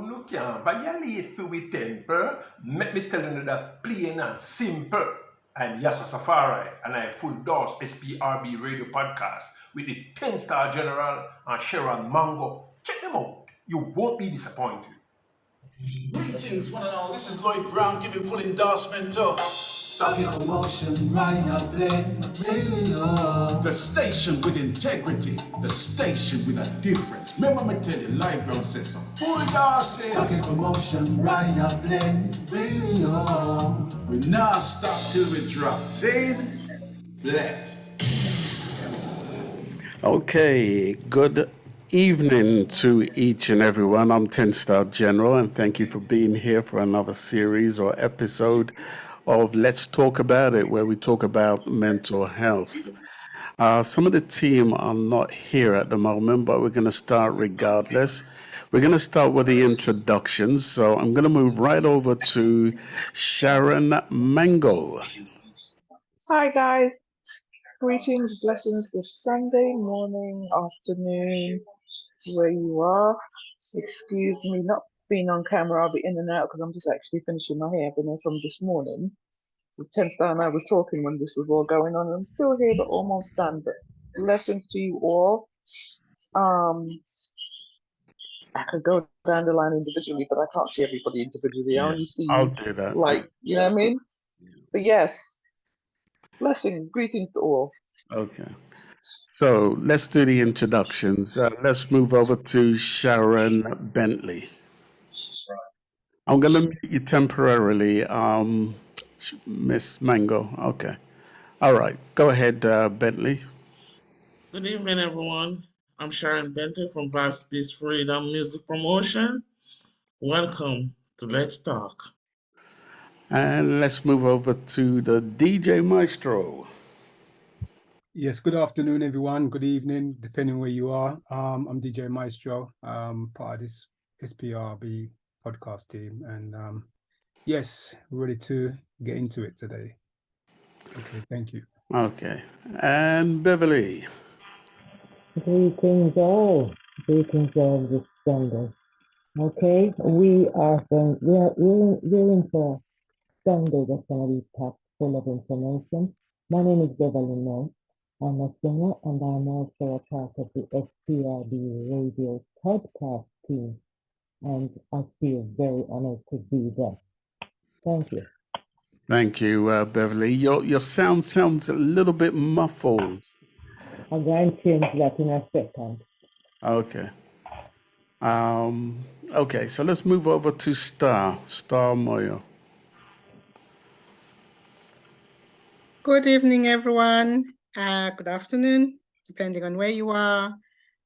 You can violate for with temper. Let me tell you that plain and simple. I'm Yasa Safari and I full endorse SPRB Radio Podcast with the 10-star General and Sharon Mango. Check them out. You won't be disappointed. Greetings, one and all. This is Lloyd Brown giving full endorsement to Stop Your Promotion Radio Radio. The station with integrity, the station with a difference. Remember me tell you, Lloyd Brown says so. Full endorsement. Stop Your Promotion Radio. We not stop till we drop. Zane, bless. Okay, good evening to each and everyone. I'm 10-Star General, and thank you for being here for another series or episode of Let's Talk About It, where we talk about mental health. Some of the team are not here at the moment, but we're going to start regardless. We're going to start with the introductions, so I'm going to move right over to Sharon Mango. Hi guys, greetings, blessings this Sunday morning, afternoon, where you are. Excuse me not being on camera, I'll be in and out because I'm just actually finishing my hair. I've been there from this morning. The 10th and I was talking when this was all going on. I'm still here but almost done, but blessings to you all. I could go down the line individually, but I can't see everybody individually. I only see I'll do that. like, you know what I mean? But yes, blessings, greetings to all. Okay. So let's do the introductions. Let's move over to Sharon Bentley. I'm going to mute you temporarily, Miss Mango. Okay. All right. Go ahead, Bentley. Good evening, everyone. I'm Sharon Bentley from Varsity Freedom Music Promotion. Welcome to Let's Talk. And let's move over to the DJ Maestro. Yes, good afternoon, everyone. Good evening, depending where you are. I'm DJ Maestro, part of this SPRB podcast team. And yes, ready to get into it today. Okay, thank you. Okay. And Beverly. Greetings all this Sunday. Okay, we're in for Sunday that's going to be packed full of information. My name is Beverly Knight. I'm a singer and I'm also a part of the SPRB Radio Podcast Team, and I feel very honored to be there. Thank you. Thank you, Beverly. Your sound sounds a little bit muffled. I'm going to change that in a second. Okay. Okay, so let's move over to Star Moyo. Good evening, everyone. Good afternoon, depending on where you are.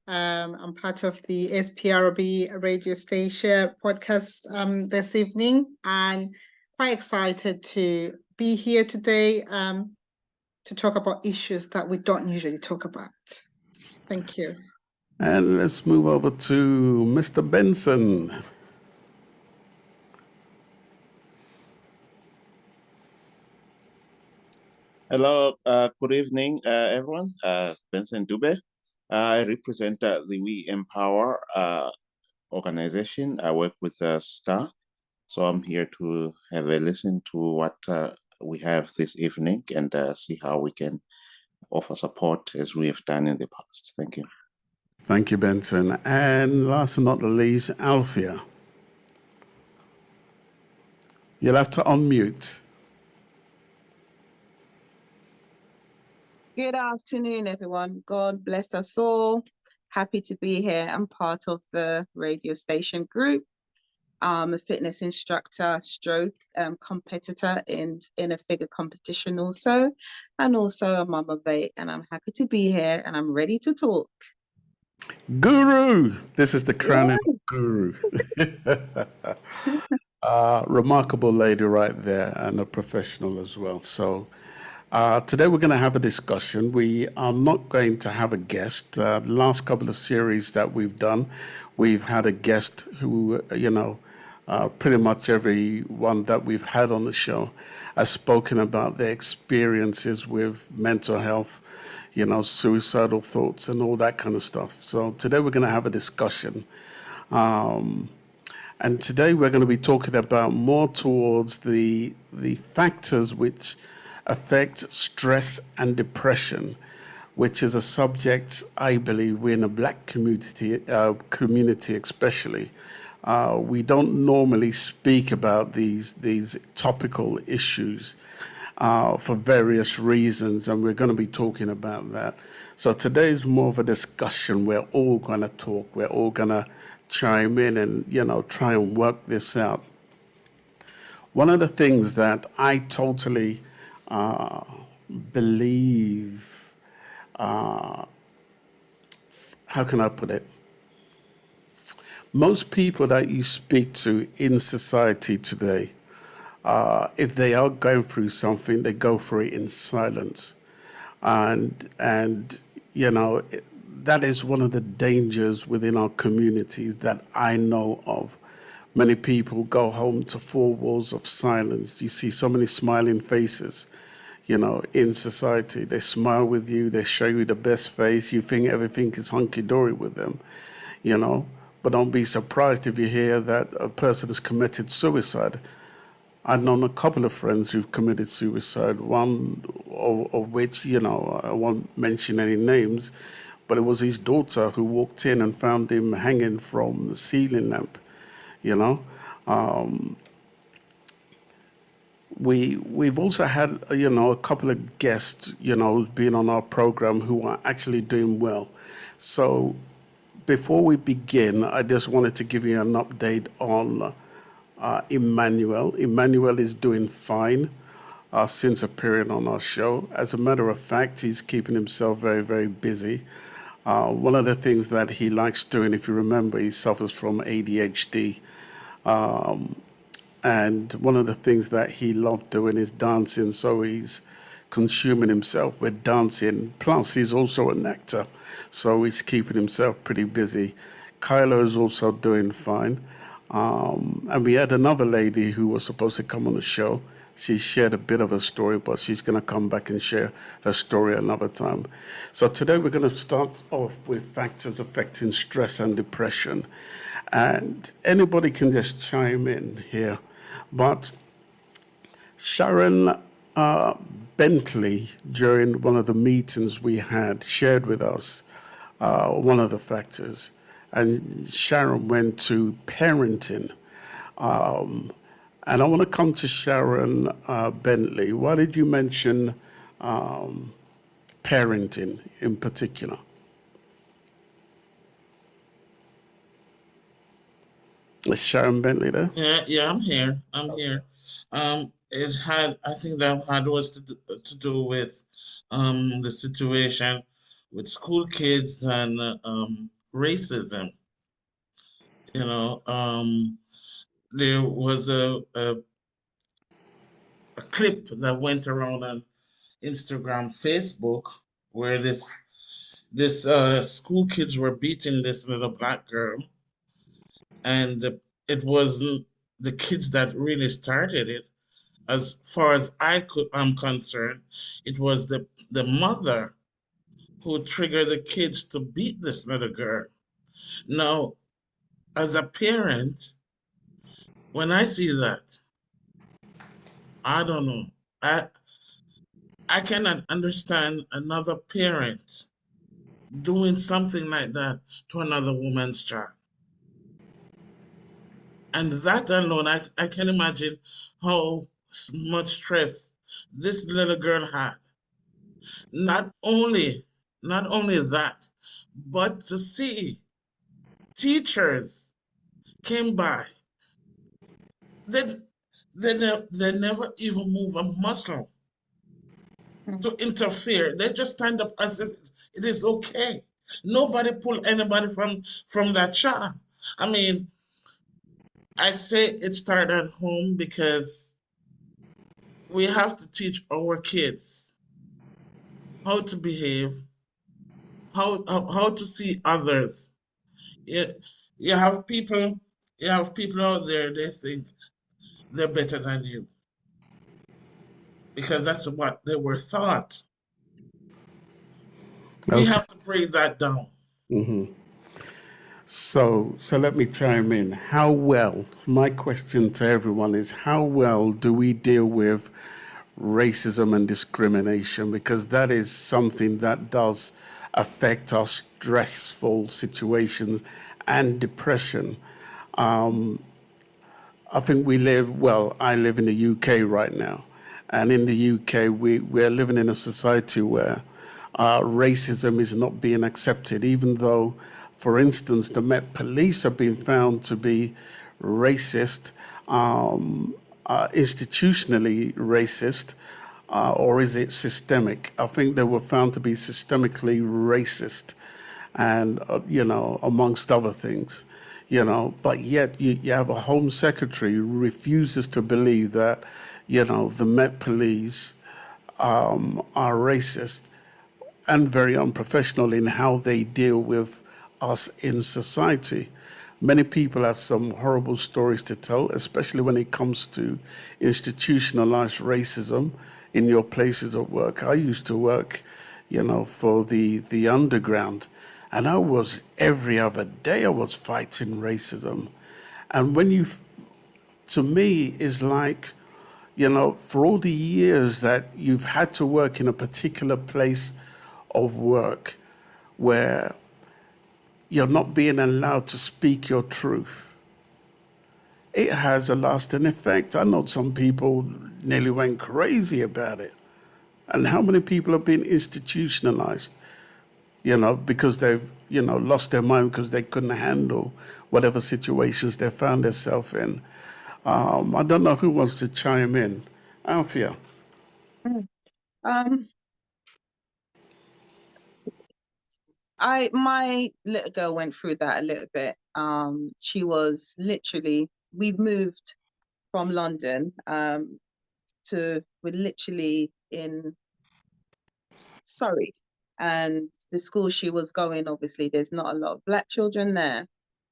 I'm part of the SPRB radio station podcast this evening, and quite excited to be here today to talk about issues that we don't usually talk about. Thank you. And let's move over to Mr. Benson. Hello, good evening, everyone. Benson Dube. I represent the We Empower organization. I work with STAR. So I'm here to have a listen to what we have this evening and see how we can offer support as we have done in the past. Thank you. Thank you, Benson. And last but not the least, Alfia. You'll have to unmute. Good afternoon, everyone. God bless us all. Happy to be here. I'm part of the radio station group. I'm a fitness instructor, stroke competitor in a figure competition also, and also a mum of 8. And I'm happy to be here and I'm ready to talk. Guru! This is the crowning guru. Remarkable lady right there, and a professional as well. So today we're going to have a discussion. We are not going to have a guest. The last couple of series that we've done, we've had a guest who, pretty much everyone that we've had on the show has spoken about their experiences with mental health, suicidal thoughts and all that kind of stuff. So today we're going to have a discussion. And today we're going to be talking about more towards the factors which affect stress and depression, which is a subject I believe we in the Black community especially. We don't normally speak about these topical issues for various reasons, and we're going to be talking about that. So today is more of a discussion. We're all going to talk. We're all going to chime in and, try and work this out. One of the things that I totally believe, how can I put it? Most people that you speak to in society today, if they are going through something, they go through it in silence. And that is one of the dangers within our communities that I know of. Many people go home to four walls of silence. You see so many smiling faces, in society. They smile with you. They show you the best face. You think everything is hunky-dory with them, But don't be surprised if you hear that a person has committed suicide. I've known a couple of friends who've committed suicide, one of which, I won't mention any names, but it was his daughter who walked in and found him hanging from the ceiling lamp, We've also had, a couple of guests, being on our program who are actually doing well. So before we begin, I just wanted to give you an update on Emmanuel. Emmanuel is doing fine since appearing on our show. As a matter of fact, he's keeping himself very, very busy. One of the things that he likes doing, if you remember, he suffers from ADHD. And one of the things that he loved doing is dancing, so he's consuming himself with dancing. Plus, he's also an actor, so he's keeping himself pretty busy. Kyla is also doing fine. And we had another lady who was supposed to come on the show. She shared a bit of her story, but she's going to come back and share her story another time. So today we're going to start off with factors affecting stress and depression. And anybody can just chime in here. But Sharon Bentley, during one of the meetings we had, shared with us one of the factors. And Sharon went to parenting. And I want to come to Sharon Bentley. Why did you mention parenting in particular? Is Sharon Bentley there? Yeah, I'm here. It had, I think that had was to do with the situation with school kids and racism. There was a clip that went around on Instagram, Facebook, where this school kids were beating this little black girl, and it wasn't the kids that really started it. As far as I'm concerned, it was the mother who triggered the kids to beat this little girl. Now, as a parent, when I see that, I don't know. I cannot understand another parent doing something like that to another woman's child. And that alone, I can imagine how much stress this little girl had. Not only that, but to see teachers came by. They never even move a muscle to interfere. They just stand up as if it is okay. Nobody pull anybody from that child. I mean, I say it started at home because we have to teach our kids how to behave, how to see others. You have people out there, they think they're better than you because that's what they were thought. Okay. We have to break that down. Mm-hmm. So let me chime in. How well, my question to everyone is, how well do we deal with racism and discrimination? Because that is something that does affect our stressful situations and depression. I think I live in the UK right now. And in the UK, we're living in a society where racism is not being accepted, even though, for instance, the Met Police have been found to be racist, institutionally racist, or is it systemic? I think they were found to be systemically racist, and amongst other things, but yet you have a Home Secretary who refuses to believe that, the Met Police are racist and very unprofessional in how they deal with us in society. Many people have some horrible stories to tell, especially when it comes to institutionalized racism in your places of work. I used to work, for the underground, and I was every other day I was fighting racism. And to me, is like, for all the years that you've had to work in a particular place of work where you're not being allowed to speak your truth, it has a lasting effect. I know some people nearly went crazy about it. And how many people have been institutionalized, because they've, lost their mind because they couldn't handle whatever situations they found themselves in. I don't know who wants to chime in. Alfia. Um, my little girl went through that a little bit. She was literally, we've moved from London, we're literally in Surrey, and the school she was going, obviously there's not a lot of black children there,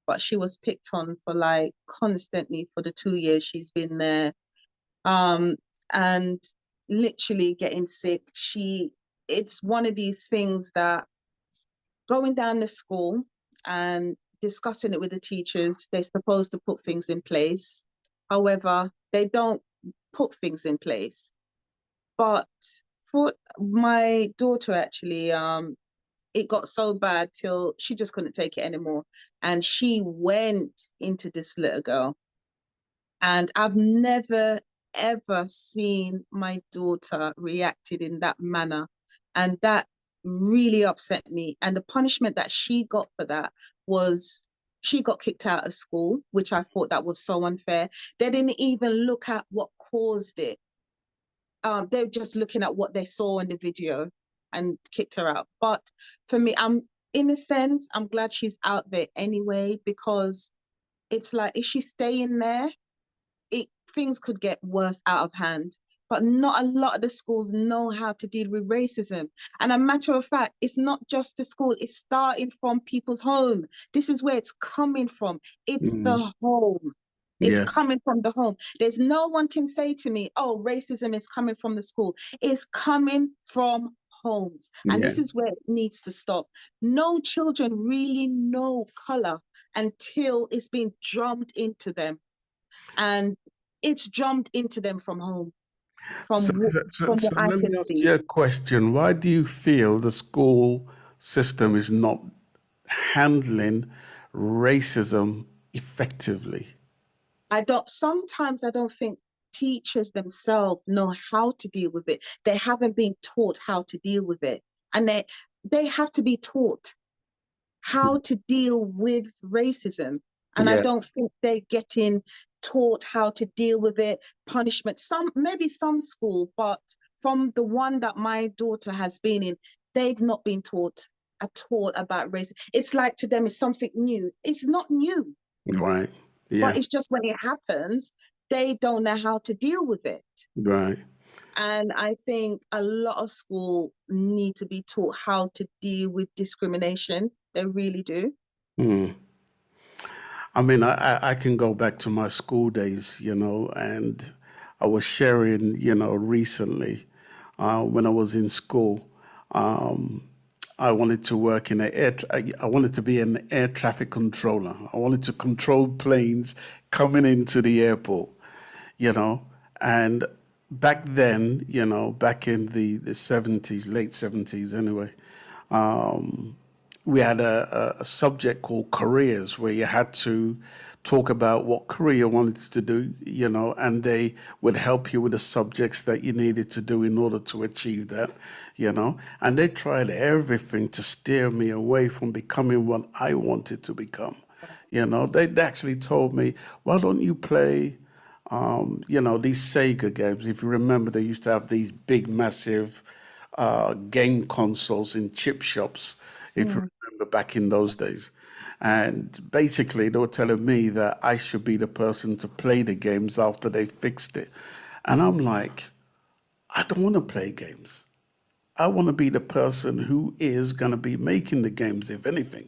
but she was picked on for like constantly for the 2 years she's been there, and literally getting sick. It's one of these things that going down to school and discussing it with the teachers, they're supposed to put things in place. However, they don't put things in place. But for my daughter, actually, it got so bad till she just couldn't take it anymore. And she went into this little girl. And I've never, ever seen my daughter reacted in that manner. And that really upset me. And the punishment that she got for that was she got kicked out of school, which I thought that was so unfair. They didn't even look at what caused it. They're just looking at what they saw in the video and kicked her out. But for me, in a sense, I'm glad she's out there anyway, because it's like, if she's staying there, things could get worse out of hand. But not a lot of the schools know how to deal with racism. And a matter of fact, it's not just the school, it's starting from people's home. This is where it's coming from. It's the home. It's coming from the home. There's no one can say to me, oh, racism is coming from the school. It's coming from homes. And this is where it needs to stop. No children really know color until it's been drummed into them. And it's drummed into them from home. So let me ask you a question. Why do you feel the school system is not handling racism effectively? Sometimes I don't think teachers themselves know how to deal with it. They haven't been taught how to deal with it. And they have to be taught how to deal with racism. And I don't think they're getting taught how to deal with it, punishment. Maybe some school, but from the one that my daughter has been in, they've not been taught at all about racism. It's like to them, it's something new. It's not new. Right. Yeah. But it's just when it happens, they don't know how to deal with it. Right. And I think a lot of schools need to be taught how to deal with discrimination. They really do. I mean, I can go back to my school days, and I was sharing, recently when I was in school. I wanted to work in I wanted to be an air traffic controller. I wanted to control planes coming into the airport, you know. And back then, you know, back in the 70s, late 70s anyway, we had a subject called careers where you had to talk about what career you wanted to do, you know, and they would help you with the subjects that you needed to do in order to achieve that, you know. And they tried everything to steer me away from becoming what I wanted to become. You know, they actually told me, why don't you play, you know, these Sega games? If you remember, they used to have these big, massive game consoles in chip shops, if you remember back in those days. And basically, they were telling me that I should be the person to play the games after they fixed it. And I'm like, I don't want to play games. I want to be the person who is going to be making the games, if anything,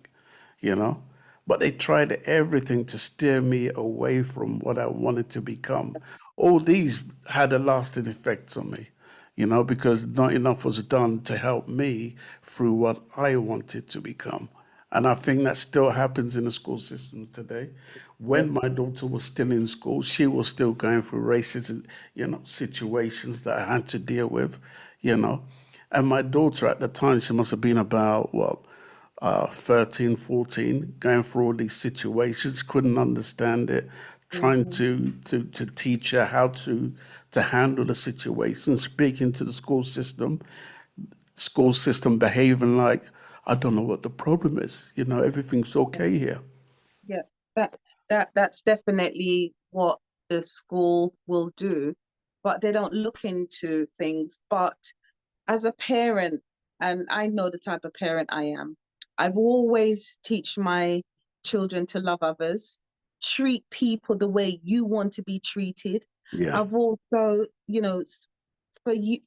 you know. But they tried everything to steer me away from what I wanted to become. All these had a lasting effect on me, you know, because not enough was done to help me through what I wanted to become. And I think that still happens in the school system today. When my daughter was still in school, she was still going through racist, you know, situations that I had to deal with, you know. And my daughter at the time, she must have been about, 13, 14, going through all these situations, couldn't understand it, trying to teach her how to handle the situation, speaking to the school system behaving like, I don't know what the problem is. You know, everything's okay here. Yeah, that's definitely what the school will do, but they don't look into things. But as a parent, and I know the type of parent I am, I've always teach my children to love others, treat people the way you want to be treated. Yeah. I've also, you know,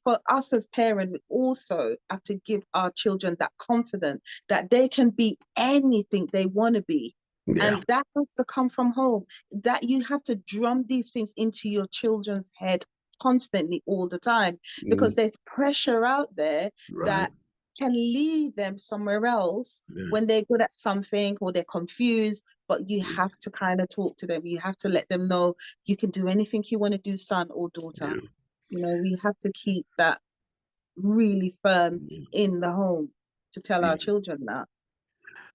for us as parents, we also have to give our children that confidence that they can be anything they want to be. Yeah. And that has to come from home. That you have to drum these things into your children's head constantly all the time, because there's pressure out there Right. that can lead them somewhere else Yeah. when they're good at something or they're confused. But you have to kind of talk to them. You have to let them know you can do anything you want to do, son or daughter. Yeah. You know, we have to keep that really firm in the home to tell our children that.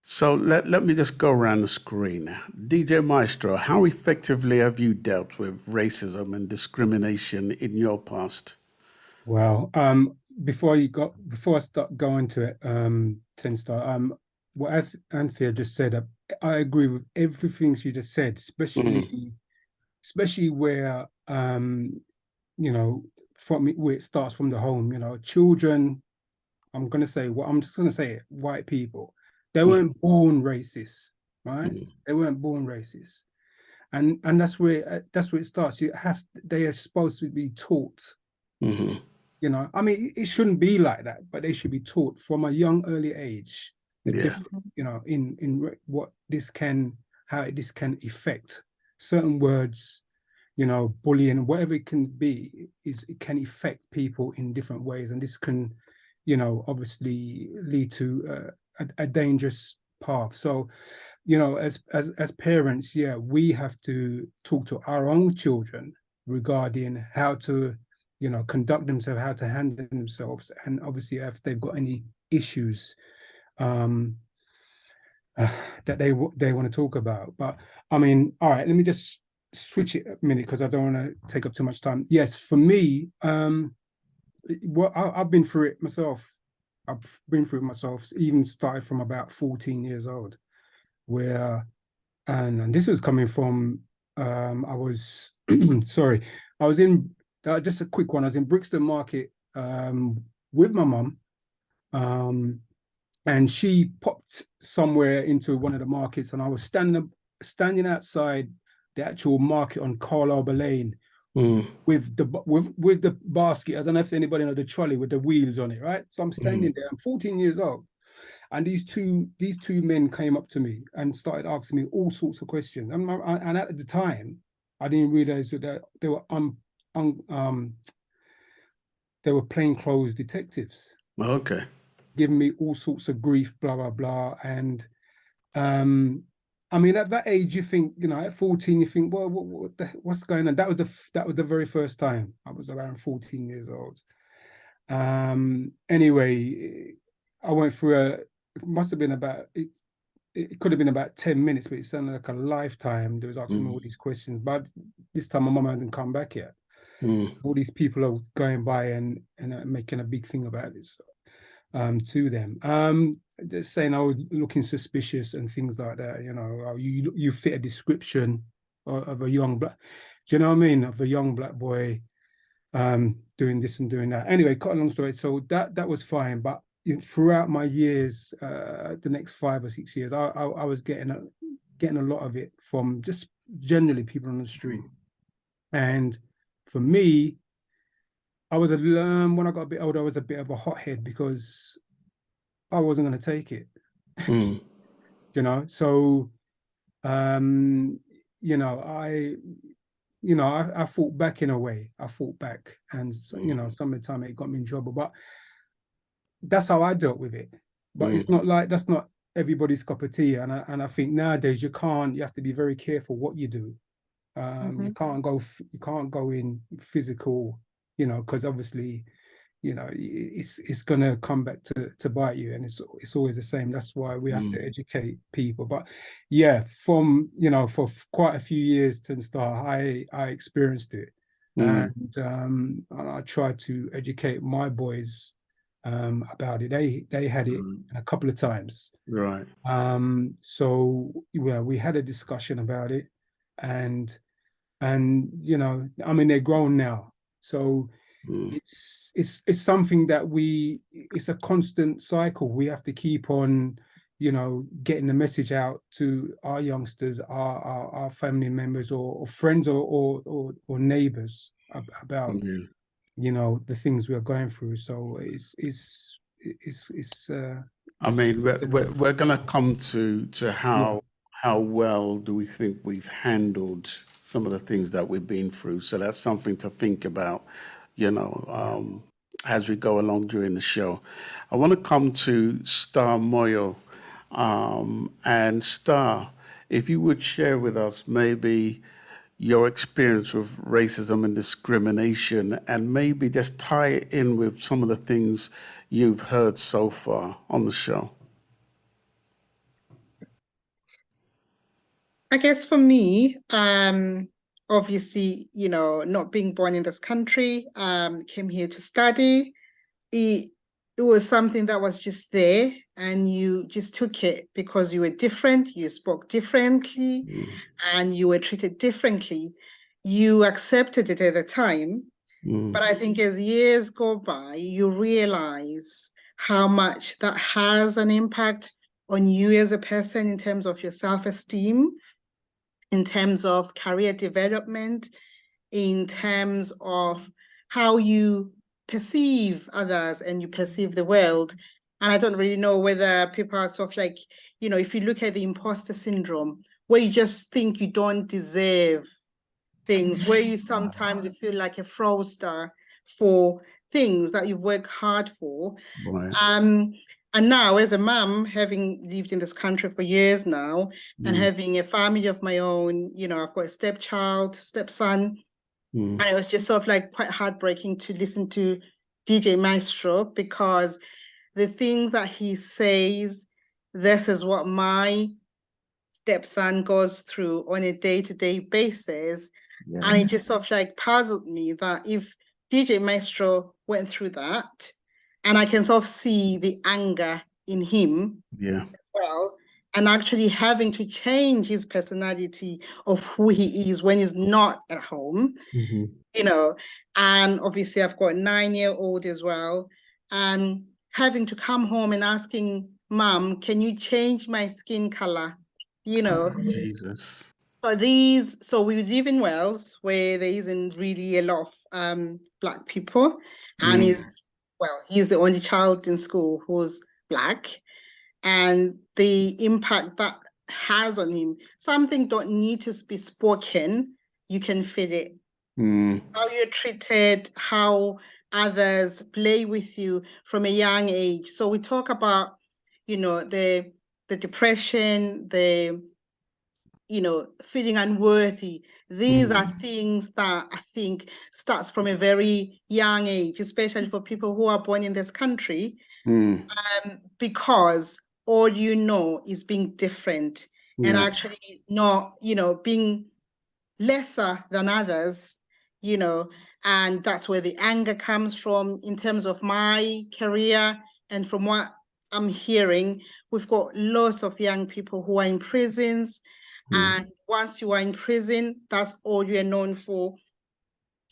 So let me just go around the screen. DJ Maestro, how effectively have you dealt with racism and discrimination in your past? Well, before I start going to it, 10 star, what Anthea just said, I agree with everything she just said, especially where you know, where it starts from the home. You know, children, I'm just gonna say it, white people, they weren't born racist, right? They weren't born racist. And that's where it starts. They are supposed to be taught. You know, I mean, it shouldn't be like that, but they should be taught from a young, early age, you know, in what how this can affect certain words, you know, bullying, whatever it can be, it can affect people in different ways. And this can, you know, obviously lead to a dangerous path. So, you know, as parents, we have to talk to our own children regarding how to, you know, conduct themselves, how to handle themselves, and obviously if they've got any issues that they want to talk about. But I mean, all right, let me just switch it a minute because I don't want to take up too much time. Yes, for me, well, I've been through it myself. Even started from about 14 years old, where, and this was coming from, I was, sorry, I was in, just a quick one, I was in Brixton Market with my mum, and she popped somewhere into one of the markets, and I was standing outside the actual market on Carl Arbor Lane with the basket. I don't know if anybody knows the trolley with the wheels on it, right? So I'm standing there, I'm 14 years old. And these two men came up to me and started asking me all sorts of questions. And at the time, I didn't realize that they were plainclothes detectives. Okay. giving me all sorts of grief, blah, blah, blah. And I mean, at that age, you think, you know, at 14, you think, well, what's going on? That was the very first time. I was around 14 years old. Anyway, I went through it must have been about, it could have been about 10 minutes, but it sounded like a lifetime. They was asking me all these questions, but this time my mum hasn't come back yet. All these people are going by and making a big thing about this to them. They're saying I was looking suspicious and things like that. You know, you fit a description of a young black, do you know what I mean? Of a young black boy doing this and doing that. Anyway, cut a long story. So that was fine, but throughout my years, the next 5 or 6 years, I was getting a lot of it from just generally people on the street. And for me, I was when I got a bit older, I was a bit of a hothead because I wasn't going to take it. You know, so you know, I fought back in a way. I fought back, and you know, some of the time it got me in trouble, but that's how I dealt with it. But it's not like, that's not everybody's cup of tea. And I think nowadays you have to be very careful what you do. You can't go in physical, you know, because obviously, you know, it's gonna come back to bite you, and it's always the same. That's why we have to educate people. But yeah, from, you know, for quite a few years, Tenstar, I experienced it, and I tried to educate my boys about it. They had it a couple of times, right? So yeah, we had a discussion about it, and you know, I mean, they're grown now, so it's something that it's a constant cycle. We have to keep on, you know, getting the message out to our youngsters, our family members, or friends, or neighbors about you know, the things we are going through. So it's I mean, we're gonna come to how well do we think we've handled some of the things that we've been through. So that's something to think about, you know, as we go along during the show. I want to come to Star Moyo, and Star, if you would share with us maybe your experience with racism and discrimination, and maybe just tie it in with some of the things you've heard so far on the show. I guess for me, obviously, you know, not being born in this country, came here to study. It was something that was just there, and you just took it because you were different, you spoke differently, and you were treated differently. You accepted it at the time, but I think as years go by, you realize how much that has an impact on you as a person in terms of your self-esteem, in terms of career development, in terms of how you perceive others and you perceive the world. And I don't really know whether people are sort of like, you know, if you look at the imposter syndrome, where you just think you don't deserve things, where you sometimes you feel like a fraudster for things that you've worked hard for. Right. And now, as a mum, having lived in this country for years now, and having a family of my own, you know, I've got a stepson, and it was just sort of like quite heartbreaking to listen to DJ Maestro, because the things that he says, this is what my stepson goes through on a day-to-day basis. And it just sort of like puzzled me that if DJ Maestro went through that, and I can sort of see the anger in him as well, and actually having to change his personality of who he is when he's not at home, you know, and obviously I've got a 9-year-old as well, and having to come home and asking, Mom, can you change my skin color? You know, Jesus. So we live in Wales, where there isn't really a lot of Black people, and he's the only child in school who's Black, and the impact that has on him, something don't need to be spoken, you can feel it how you're treated, how others play with you from a young age. So we talk about, the depression, the feeling unworthy. These are things that I think starts from a very young age, especially for people who are born in this country, because all is being different and actually not, being lesser than others, and that's where the anger comes from in terms of my career. And from what I'm hearing, we've got lots of young people who are in prisons. And once you are in prison, that's all you are known for.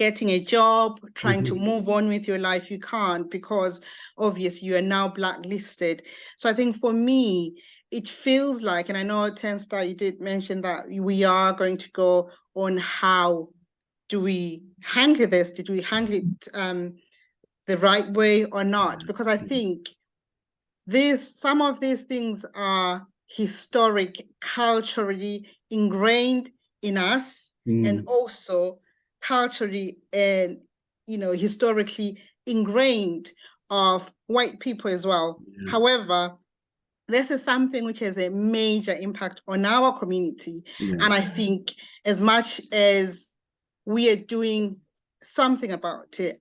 Getting a job, trying to move on with your life, you can't, because obviously you are now blacklisted. So I think for me, it feels like, and I know Tenstar, you did mention that we are going to go on how do we handle this? Did we handle it the right way or not? Because I think some of these things are historic, culturally ingrained in us, and also culturally and historically ingrained of white people as well. However, this is something which has a major impact on our community. And I think as much as we are doing something about it,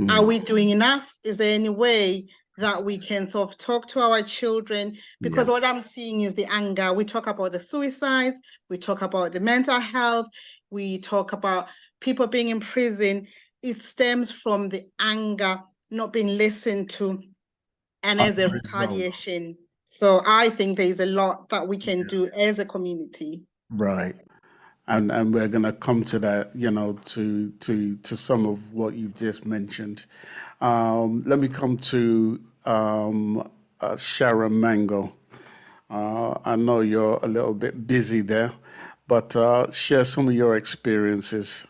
are we doing enough? Is there any way that we can sort of talk to our children? Because what I'm seeing is the anger. We talk about the suicides, we talk about the mental health, we talk about people being in prison. It stems from the anger not being listened to and as a retaliation. So I think there's a lot that we can do as a community. Right. And we're going to come to that, to some of what you've just mentioned. Let me come to Sharon Mango. I know you're a little bit busy there, but share some of your experiences.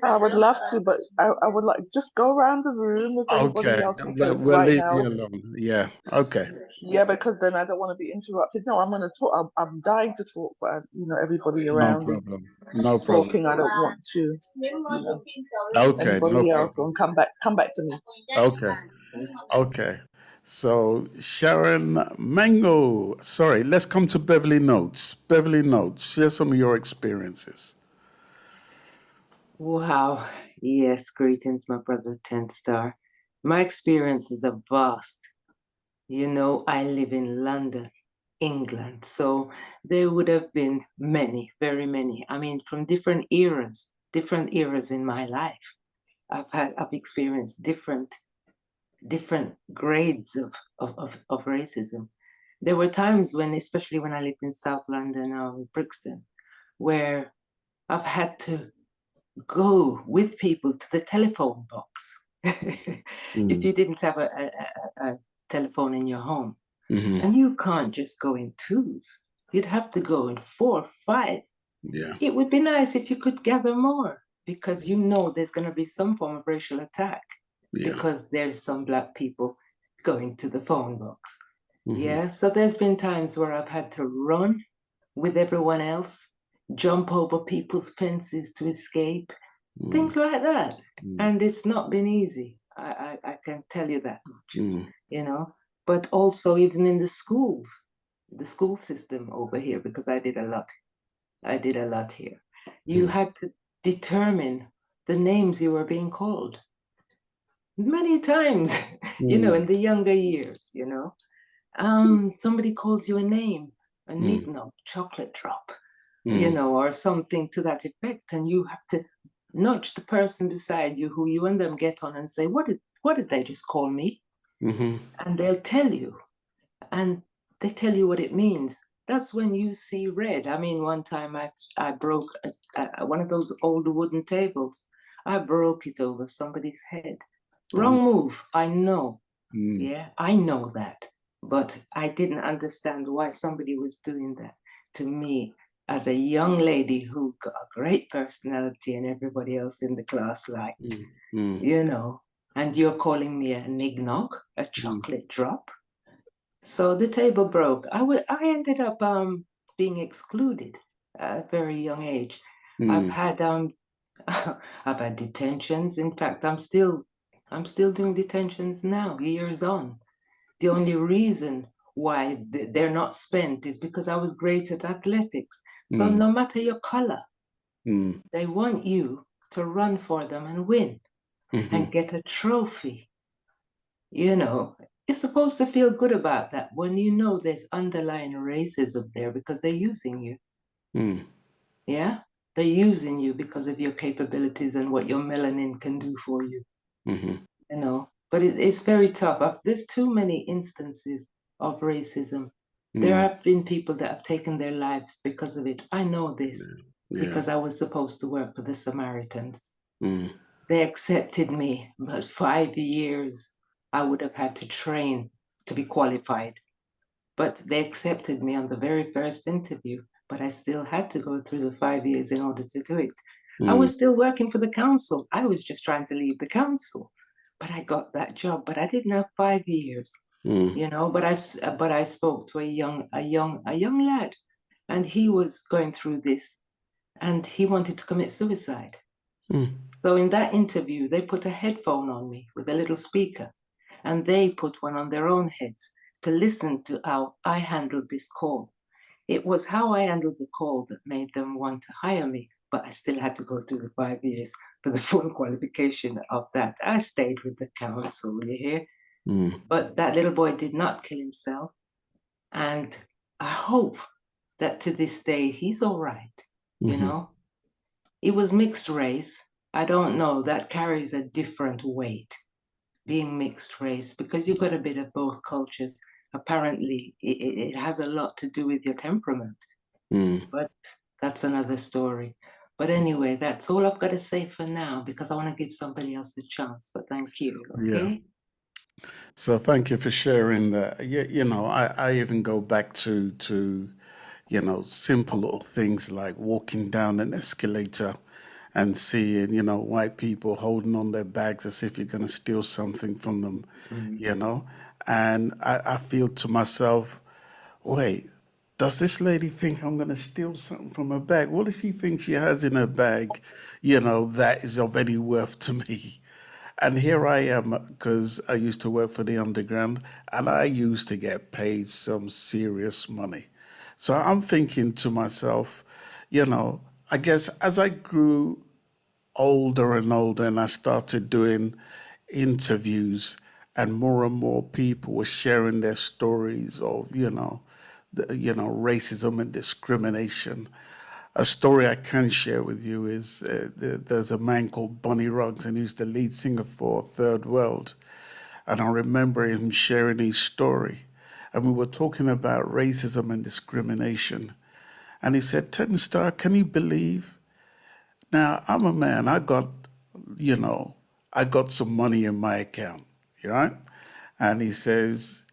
I would love to, but I would like just go around the room with anybody else, because we'll right leave now, you alone. Yeah, okay. yeah, because then I don't want to be interrupted. No, I'm going to talk. I'm dying to talk, but everybody No around is problem. No problem. talking. I don't want to, Okay, no anybody else. problem. And come back to me. Okay, okay. So Sharon Mango, sorry, let's come to Beverly Notes. Beverly Notes, share some of your experiences. Wow. Yes, greetings, my brother Tenstar. My experiences are vast. I live in London, England, so there would have been many, very many. I mean, from different eras in my life. I've experienced different grades of racism. There were times when, especially when I lived in South London, Brixton, where I've had to go with people to the telephone box if you didn't have a telephone in your home. And you can't just go in twos. You'd have to go in 4 or 5. Yeah. It would be nice if you could gather more, because there's going to be some form of racial attack because there's some Black people going to the phone box. Yeah, so there's been times where I've had to run with everyone else, jump over people's fences to escape, things like that. And it's not been easy. I can tell you that much, But also even in the school system over here, because I did a lot here. You had to determine the names you were being called. Many times, in the younger years, somebody calls you a name, a nickname, chocolate drop, or something to that effect. And you have to nudge the person beside you who you and them get on and say, what did they just call me? And they'll tell you. And they tell you what it means. That's when you see red. I mean, one time I broke one of those old wooden tables. I broke it over somebody's head. Wrong move, I know. Yeah, I know that. But I didn't understand why somebody was doing that to me as a young lady who got a great personality and everybody else in the class liked, and you're calling me a nignog, a chocolate drop. So the table broke. I ended up being excluded at a very young age. I've had I've had detentions. In fact, I'm still doing detentions now, years on. The only reason why they're not spent is because I was great at athletics. So no matter your color, they want you to run for them and win and get a trophy. You know, you're supposed to feel good about that when you know there's underlying racism there because they're using you. Yeah? They're using you because of your capabilities and what your melanin can do for you. You know, but it's very tough. There's too many instances of racism. There have been people that have taken their lives because of it. I know this because I was supposed to work with the Samaritans. They accepted me, but 5 years I would have had to train to be qualified. But they accepted me on the very first interview, but I still had to go through the 5 years in order to do it. I was still working for the council. I was just trying to leave the council, but I got that job, but I didn't have 5 years, you know, but I spoke to a young lad, and he was going through this, and he wanted to commit suicide. So in that interview, they put a headphone on me with a little speaker, and they put one on their own heads to listen to how I handled this call. It was how I handled the call that made them want to hire me, but I still had to go through the 5 years for the full qualification of that. I stayed with the council, you hear? But that little boy did not kill himself, and I hope that to this day he's all right, you know? It was mixed race. I don't know, that carries a different weight, being mixed race, because you've got a bit of both cultures. Apparently, it has a lot to do with your temperament, but that's another story. But anyway, that's all I've got to say for now, because I want to give somebody else the chance, but thank you, okay? So thank you for sharing that. You know, I even go back to you know, simple little things like walking down an escalator and seeing, you know, white people holding on their bags as if you're going to steal something from them, you know. And I feel to myself, wait, does this lady think I'm going to steal something from her bag? What does she think she has in her bag, you know, that is of any worth to me? And here I am, because I used to work for the underground, and I used to get paid some serious money. So I'm thinking to myself, you know, I guess as I grew older and older and I started doing interviews, and more people were sharing their stories of, you know, racism and discrimination. A story I can share with you is there's a man called Bonnie Ruggs, and he's the lead singer for Third World. And I remember him sharing his story. And we were talking about racism and discrimination. And he said, Ten Star, can you believe? Now, I'm a man. I got some money in my account, right? And he says,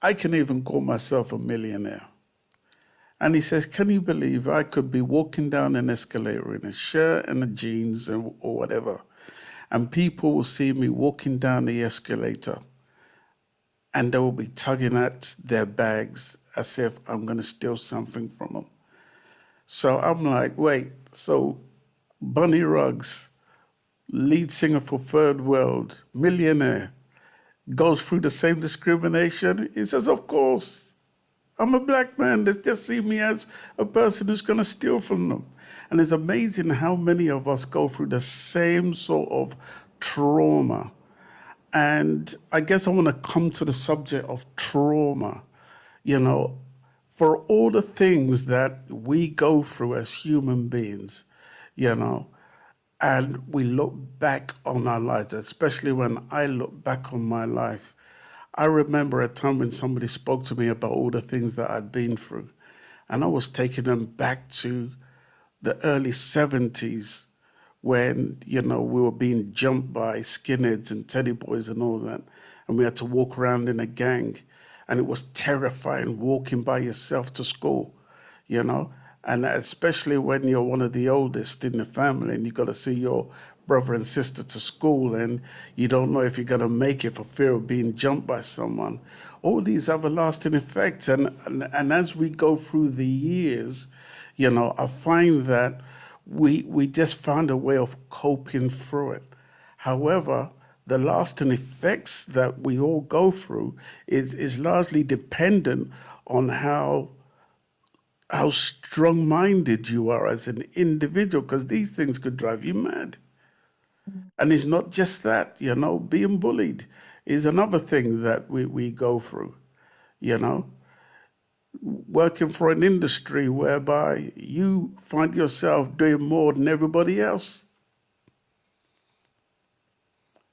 I can even call myself a millionaire. And he says, can you believe I could be walking down an escalator in a shirt and a jeans or whatever, and people will see me walking down the escalator and they will be tugging at their bags as if I'm going to steal something from them. So I'm like, wait, so Bunny Ruggs, lead singer for Third World, millionaire, goes through the same discrimination? He says, of course. I'm a black man. They just see me as a person who's going to steal from them. And it's amazing how many of us go through the same sort of trauma. And I guess I want to come to the subject of trauma. You know, for all the things that we go through as human beings, you know, and we look back on our lives, especially when I look back on my life, I remember a time when somebody spoke to me about all the things that I'd been through, and I was taking them back to the early 70s when, you know, we were being jumped by skinheads and teddy boys and all that, and we had to walk around in a gang, and it was terrifying walking by yourself to school, you know, and especially when you're one of the oldest in the family and you got to see your brother and sister to school, and you don't know if you're going to make it for fear of being jumped by someone. All these everlasting effects. And as we go through the years, you know, I find that we just found a way of coping through it. However, the lasting effects that we all go through is largely dependent on how strong-minded you are as an individual, because these things could drive you mad. And it's not just that, being bullied is another thing that we go through, working for an industry whereby you find yourself doing more than everybody else.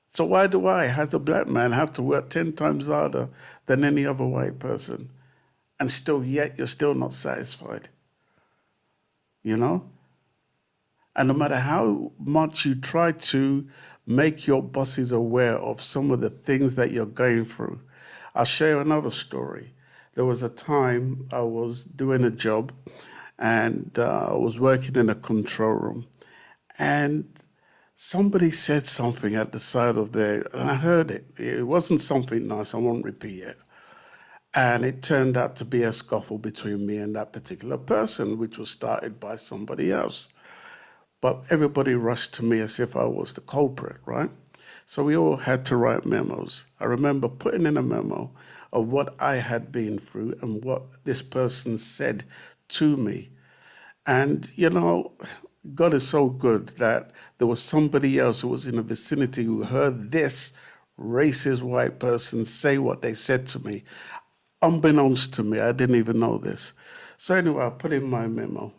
So why do I, as a black man, have to work 10 times harder than any other white person? And yet you're still not satisfied, And no matter how much you try to make your bosses aware of some of the things that you're going through. I'll share another story. There was a time I was doing a job and I was working in a control room, and somebody said something at the side of there, and I heard it. It wasn't something nice, I won't repeat it. And it turned out to be a scuffle between me and that particular person, which was started by somebody else. But everybody rushed to me as if I was the culprit, right? So we all had to write memos. I remember putting in a memo of what I had been through and what this person said to me. And, God is so good that there was somebody else who was in the vicinity who heard this racist white person say what they said to me. Unbeknownst to me, I didn't even know this. So anyway, I put in my memo.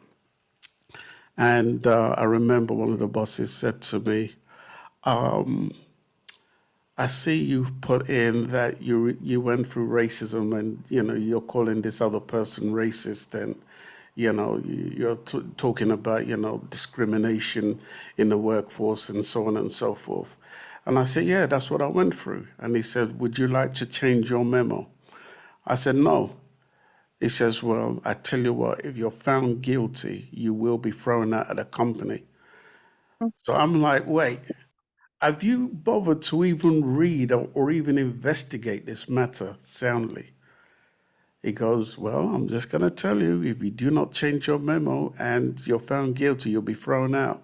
And I remember one of the bosses said to me, I see you've put in that you went through racism and, you're calling this other person racist, and, you're talking about, discrimination in the workforce and so on and so forth. And I said, yeah, that's what I went through. And he said, would you like to change your memo? I said, no. He says, well, I tell you what, if you're found guilty, you will be thrown out of the company. So I'm like, wait, have you bothered to even read or even investigate this matter soundly? He goes, well, I'm just going to tell you, if you do not change your memo and you're found guilty, you'll be thrown out.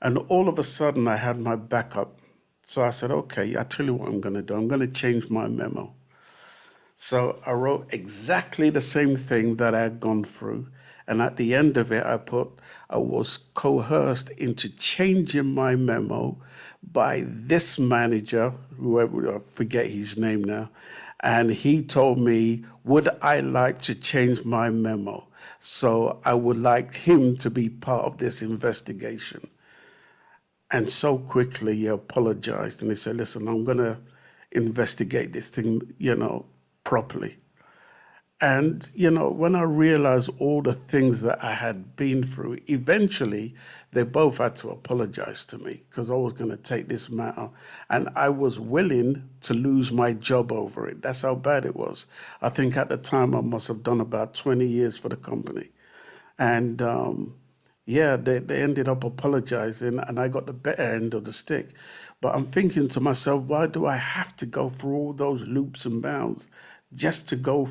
And all of a sudden, I had my backup. So I said, okay, I tell you what I'm going to do. I'm going to change my memo. So I wrote exactly the same thing that I had gone through. And at the end of it, I was coerced into changing my memo by this manager, whoever, I forget his name now. And he told me, would I like to change my memo? So I would like him to be part of this investigation. And so quickly he apologized and he said, listen, I'm going to investigate this thing, properly. And, when I realized all the things that I had been through, eventually they both had to apologize to me because I was going to take this matter, and I was willing to lose my job over it. That's how bad it was. I think at the time I must have done about 20 years for the company. And they ended up apologizing and I got the better end of the stick. But I'm thinking to myself, why do I have to go through all those loops and bounds just to go,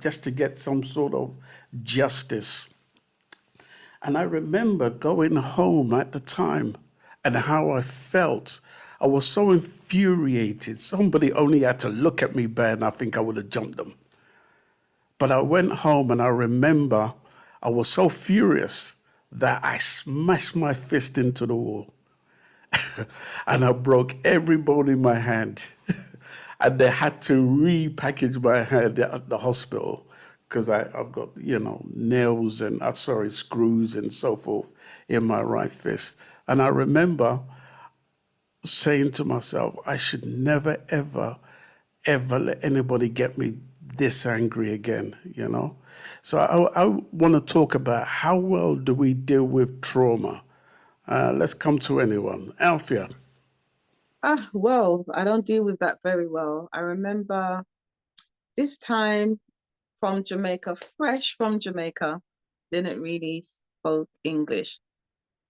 just to get some sort of justice? And I remember going home at the time and how I felt. I was so infuriated. Somebody only had to look at me bad and I think I would have jumped them. But I went home and I remember I was so furious that I smashed my fist into the wall. And I broke every bone in my hand. And they had to repackage my hand at the hospital because I've got, nails and, screws and so forth in my right fist. And I remember saying to myself, I should never, ever, ever let anybody get me this angry again, So I want to talk about how well do we deal with trauma? Let's come to anyone. Althea. Well, I don't deal with that very well. I remember this time from Jamaica, fresh from Jamaica, didn't really spoke English.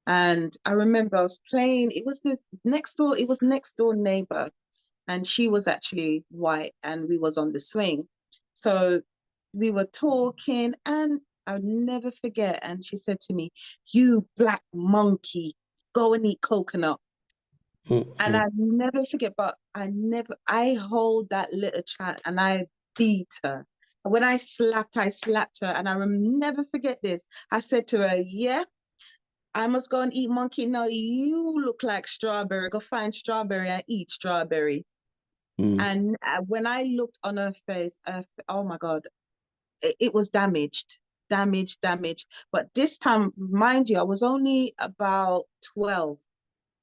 And I remember I was playing, it was next door neighbor, and she was actually white and we was on the swing. So we were talking and I would never forget. And she said to me, "You black monkey, go and eat coconut." And I never forget, but I hold that little child and I beat her. When I slapped her, and I never forget this. I said to her, "Yeah, I must go and eat monkey. No, you look like strawberry. Go find strawberry and eat strawberry." And when I looked on her face, oh my God, it was damaged. But this time, mind you, I was only about 12.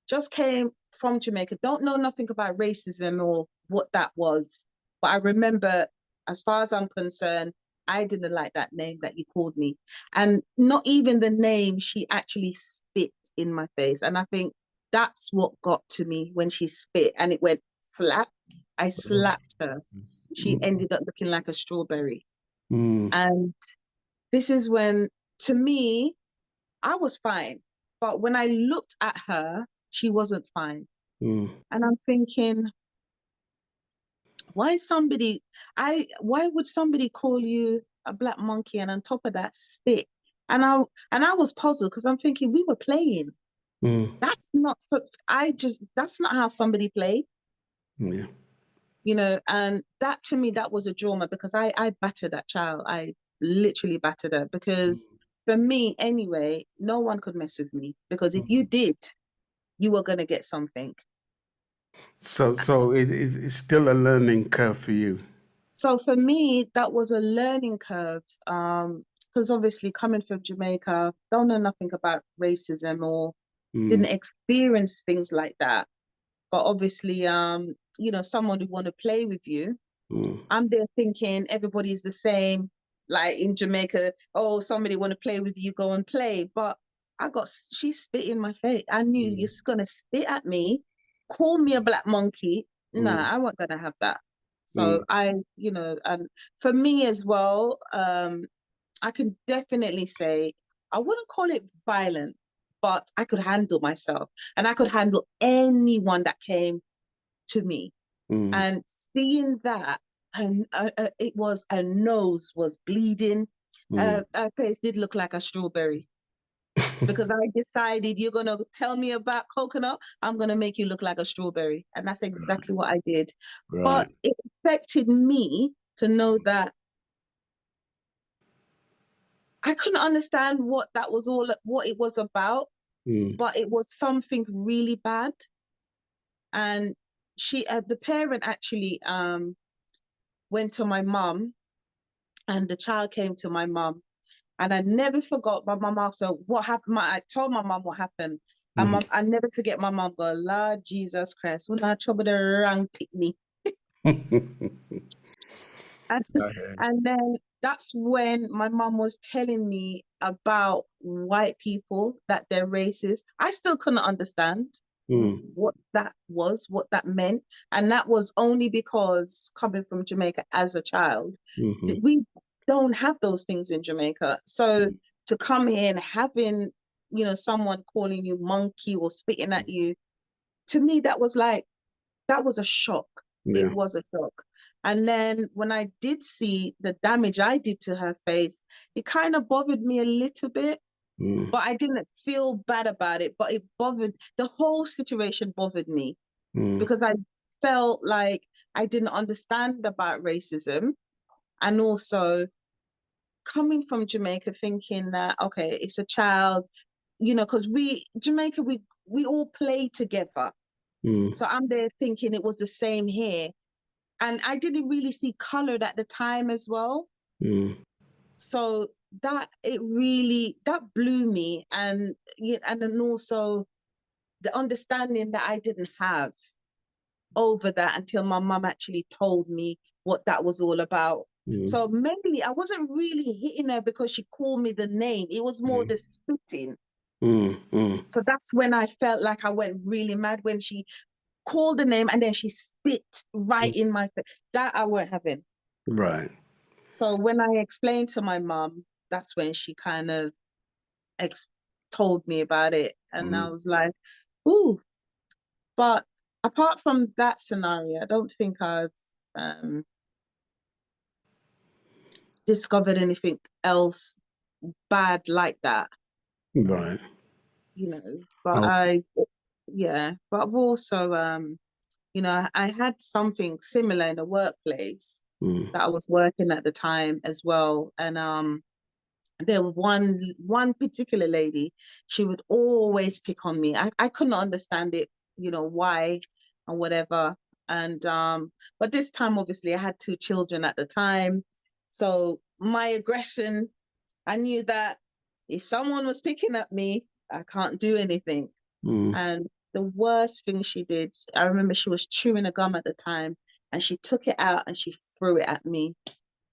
Just came from Jamaica. Don't know nothing about racism or what that was. But I remember, as far as I'm concerned, I didn't like that name that you called me. And not even the name, she actually spit in my face. And I think that's what got to me when she spit and it went slap. I slapped her. She ended up looking like a strawberry. And this is when, to me, I was fine. But when I looked at her, she wasn't fine. And I'm thinking, why would somebody call you a black monkey and on top of that spit? And I was puzzled because I'm thinking we were playing. That's not how somebody play. Yeah. You know, and that to me, that was a trauma because I battered that child. I literally battered her because for me anyway, no one could mess with me because if you did, you were going to get something. So it's still a learning curve for you. So for me, that was a learning curve because obviously coming from Jamaica, don't know nothing about racism or didn't experience things like that. But obviously, you know, someone who want to play with you, I'm there thinking everybody is the same. Like in Jamaica, oh, somebody want to play with you, go and play. But she spit in my face. I knew you're going to spit at me, call me a black monkey. Nah, I wasn't going to have that. So you know, and for me as well, I can definitely say, I wouldn't call it violent, but I could handle myself and I could handle anyone that came to me. And seeing that, it was, her nose was bleeding. Her face did look like a strawberry. Because I decided, you're going to tell me about coconut, I'm going to make you look like a strawberry. And that's exactly what I did. Right. But it affected me to know that I couldn't understand what it was about, but it was something really bad. And the parent actually went to my mom, and the child came to my mom. And I never forgot, my mom asked her, what happened? I told my mom what happened. And I never forget my mom go, Lord Jesus Christ, when I trouble the wrong picnic. And then that's when my mom was telling me about white people, that they're racist. I still couldn't understand what that was, what that meant. And that was only because coming from Jamaica as a child, we don't have those things in Jamaica. So to come here and having, you know, someone calling you monkey or spitting at you, to me, that was a shock. It was a shock. And then when I did see the damage I did to her face, it kind of bothered me a little bit, but I didn't feel bad about it. But the whole situation bothered me because I felt like I didn't understand about racism. And also coming from Jamaica thinking that, okay, it's a child, you know, because Jamaica, we all play together. So I'm there thinking it was the same here. And I didn't really see colored at the time as well. So that blew me. And then also the understanding that I didn't have over that until my mum actually told me what that was all about. So mainly I wasn't really hitting her because she called me the name. It was more the spitting. So that's when I felt like I went really mad, when she called the name and then she spit right in my face. That I weren't having. Right. So when I explained to my mom, that's when she kind of told me about it. And I was like, ooh. But apart from that scenario, I don't think I've discovered anything else bad like that, Right. you know. But Okay. but I've also, you know, I had something similar in the workplace Mm. that I was working at the time as well. And there was one particular lady, she would always pick on me. I couldn't understand it, you know, why and whatever. And but this time, obviously, I had 2 children at the time. So my aggression, I knew that if someone was picking at me, I can't do anything. Mm. And the worst thing she did, I remember she was chewing a gum at the time, and she took it out and she threw it at me.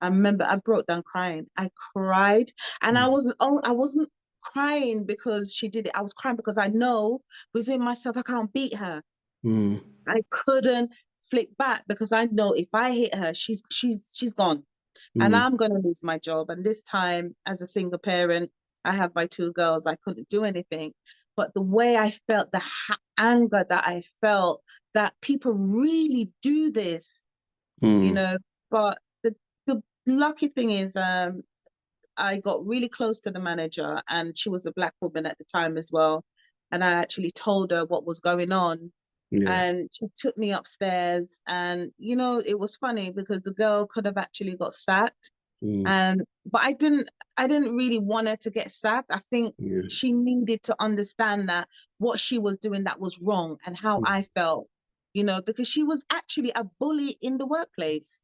I remember I broke down crying. I cried, and I wasn't crying because she did it. I was crying because I know within myself I can't beat her. Mm. I couldn't flick back because I know if I hit her, she's gone, and I'm gonna lose my job. And this time, as a single parent, I have my 2 girls. I couldn't do anything. But the way I felt, the anger that I felt, that people really do this, you know. But the lucky thing is, I got really close to the manager, and she was a Black woman at the time as well. And I actually told her what was going on. Yeah. And she took me upstairs, and, you know, it was funny because the girl could have actually got sacked. But I didn't really want her to get sacked. I think she needed to understand that what she was doing, that was wrong, and how I felt, you know, because she was actually a bully in the workplace.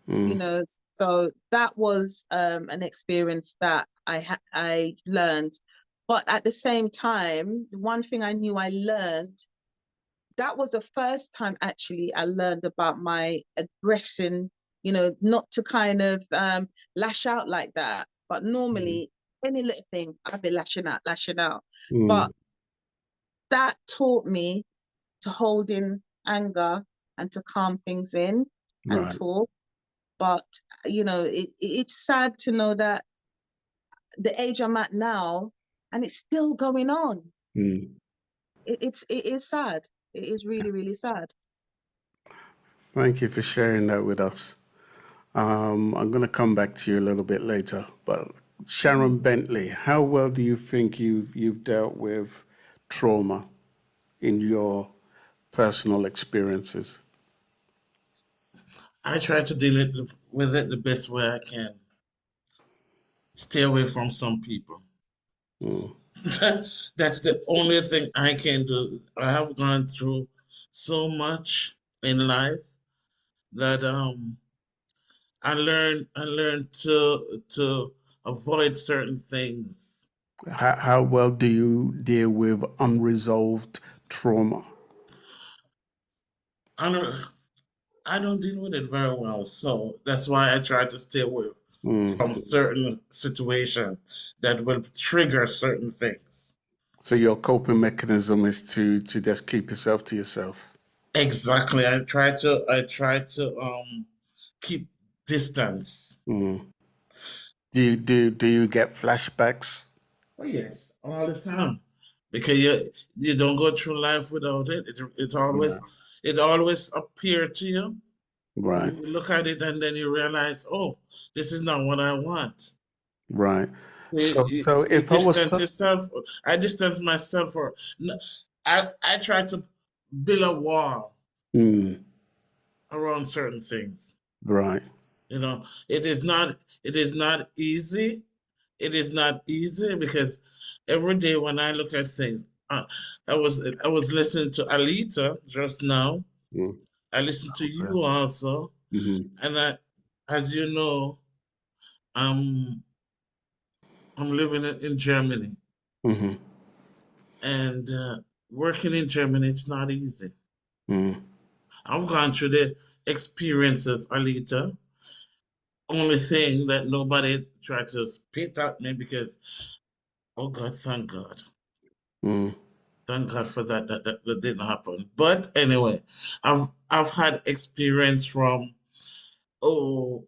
You know, so that was an experience that I learned. But at the same time, one thing I knew I learned, that was the first time actually I learned about my aggression, you know, not to kind of lash out like that. But normally, any little thing, I'd be lashing out. But that taught me to hold in anger and to calm things in and talk. But, you know, it's sad to know that the age I'm at now, and it's still going on. It is sad. It is really, really sad. Thank you for sharing that with us. I'm going to come back to you a little bit later. But Sharon Bentley, how well do you think you've dealt with trauma in your personal experiences? I try to deal with it the best way I can. Stay away from some people. That's the only thing I can do. I have gone through so much in life that I learned to avoid certain things. How well do you deal with unresolved trauma? I don't deal with it very well, so that's why I try to stay away from certain situations that will trigger certain things. So your coping mechanism is to just keep yourself to yourself. Exactly. I try to keep distance. Do you get flashbacks? Oh yes, all the time. Because you don't go through life without it. It always appears to you. Right. You look at it and then you realize, oh, this is not what I want. Right. So You if I was distance yourself. I distance myself I try to build a wall around certain things. Right. You know, it is not easy. It is not easy because every day when I look at things, I was listening to Alita just now. I listened to you also, and as you know, I'm living in Germany, and working in Germany, it's not easy. I've gone through the experiences, Alita. Only thing that nobody tried to spit at me because, oh God, thank God. Thank God for that. That didn't happen. But anyway, I've had experience from, oh,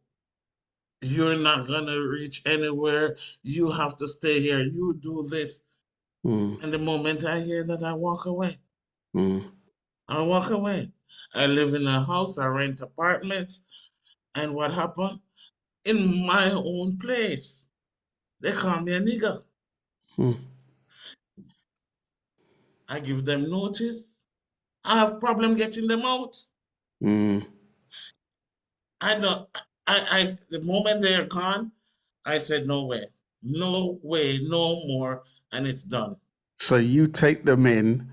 you're not gonna reach anywhere. You have to stay here. You do this. And the moment I hear that, I walk away. I walk away. I live in a house. I rent apartments. And what happened? In my own place. They call me a nigger. I give them notice. I have problem getting them out. I don't. The moment they are gone, I said no way, no way, no more, and it's done. So you take them in.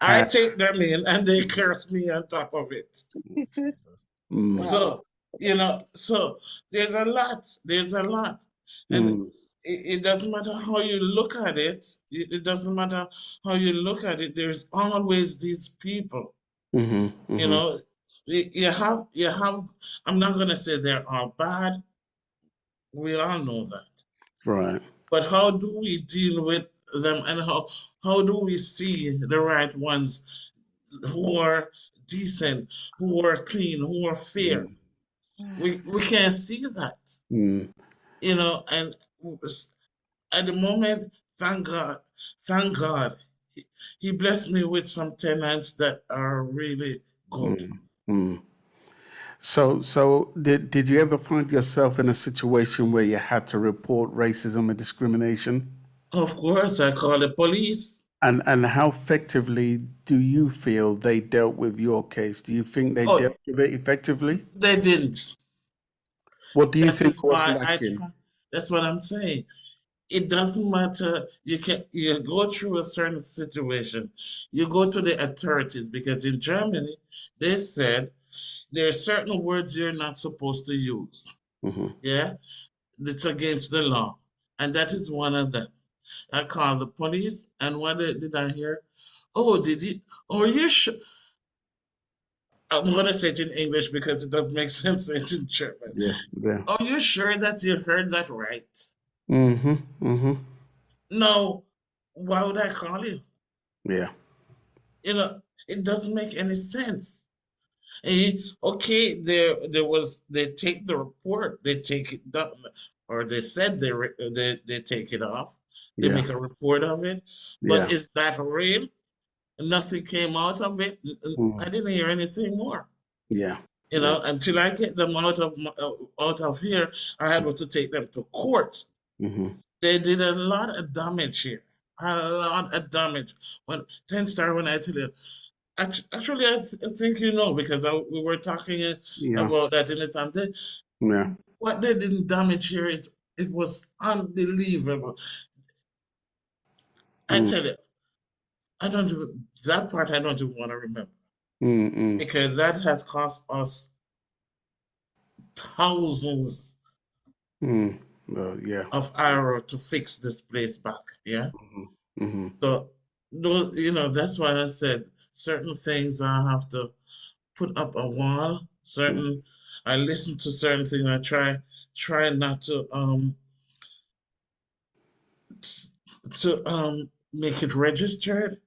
I take them in, and they curse me on top of it. So so there's a lot. And it doesn't matter how you look at it. It doesn't matter how you look at it. There's always these people. You know, you have. I'm not gonna say they're all bad. We all know that. Right. But how do we deal with them, and how do we see the right ones who are decent, who are clean, who are fair? We can't see that. And at the moment, thank God, he blessed me with some tenants that are really good. So did you ever find yourself in a situation where you had to report racism and discrimination? Of course, I call the police. And how effectively do you feel they dealt with your case? Do you think they dealt with it effectively? They didn't. What do you think was lacking? That's what I'm saying. It doesn't matter. You go through a certain situation. You go to the authorities, because in Germany, they said there are certain words you're not supposed to use. Yeah? It's against the law. And that is one of them. I called the police, and what did I hear? Oh, are you sure? I'm going to say it in English because it doesn't make sense to say it in German. Yeah. Are you sure that you heard that right? No, why would I call you? Yeah. It doesn't make any sense. Okay, they take the report, they take it down, or they said they take it off. They make a report of it. But is that real? Nothing came out of it. I didn't hear anything more. Until I get them out of here, I had to take them to court. They did a lot of damage here. A lot of damage. When 10 Star, when I tell you, actually, I think you know, because we were talking about that in the time. What they didn't damage here, it was unbelievable. I tell you, that part I don't even want to remember. Because that has cost us thousands of euros to fix this place back. Yeah. So that's why I said certain things I have to put up a wall. I listen to certain things. I try not to make it registered,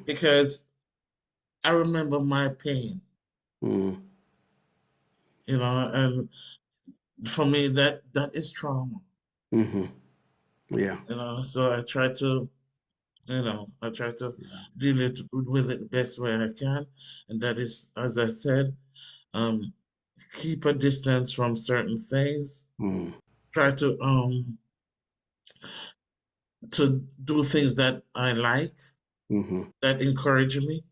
because I remember my pain. And for me that is trauma. So I try to deal with it the best way I can, and that is, as I said, keep a distance from certain things. Try to do things that I like, that encourage me.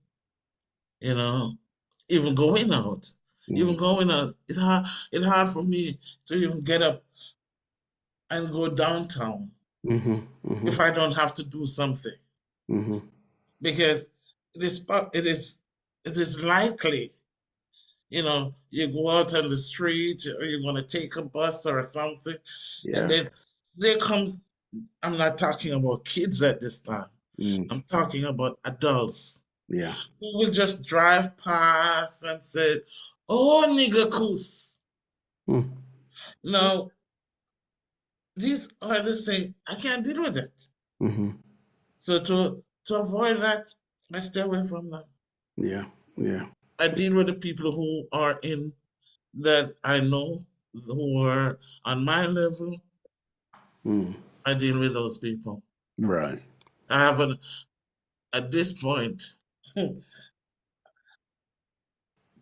Even going out. It's hard for me to even get up and go downtown if I don't have to do something. Because it is likely, you go out on the street, or you're going to take a bus or something, and then there comes, I'm not talking about kids at this time. I'm talking about adults. Who will just drive past and say, "Oh, nigga coos." Now, these are the things I can't deal with it. So to avoid that, I stay away from them. I deal with the people who are that I know, who are on my level. I deal with those people. Right. I haven't, at this point,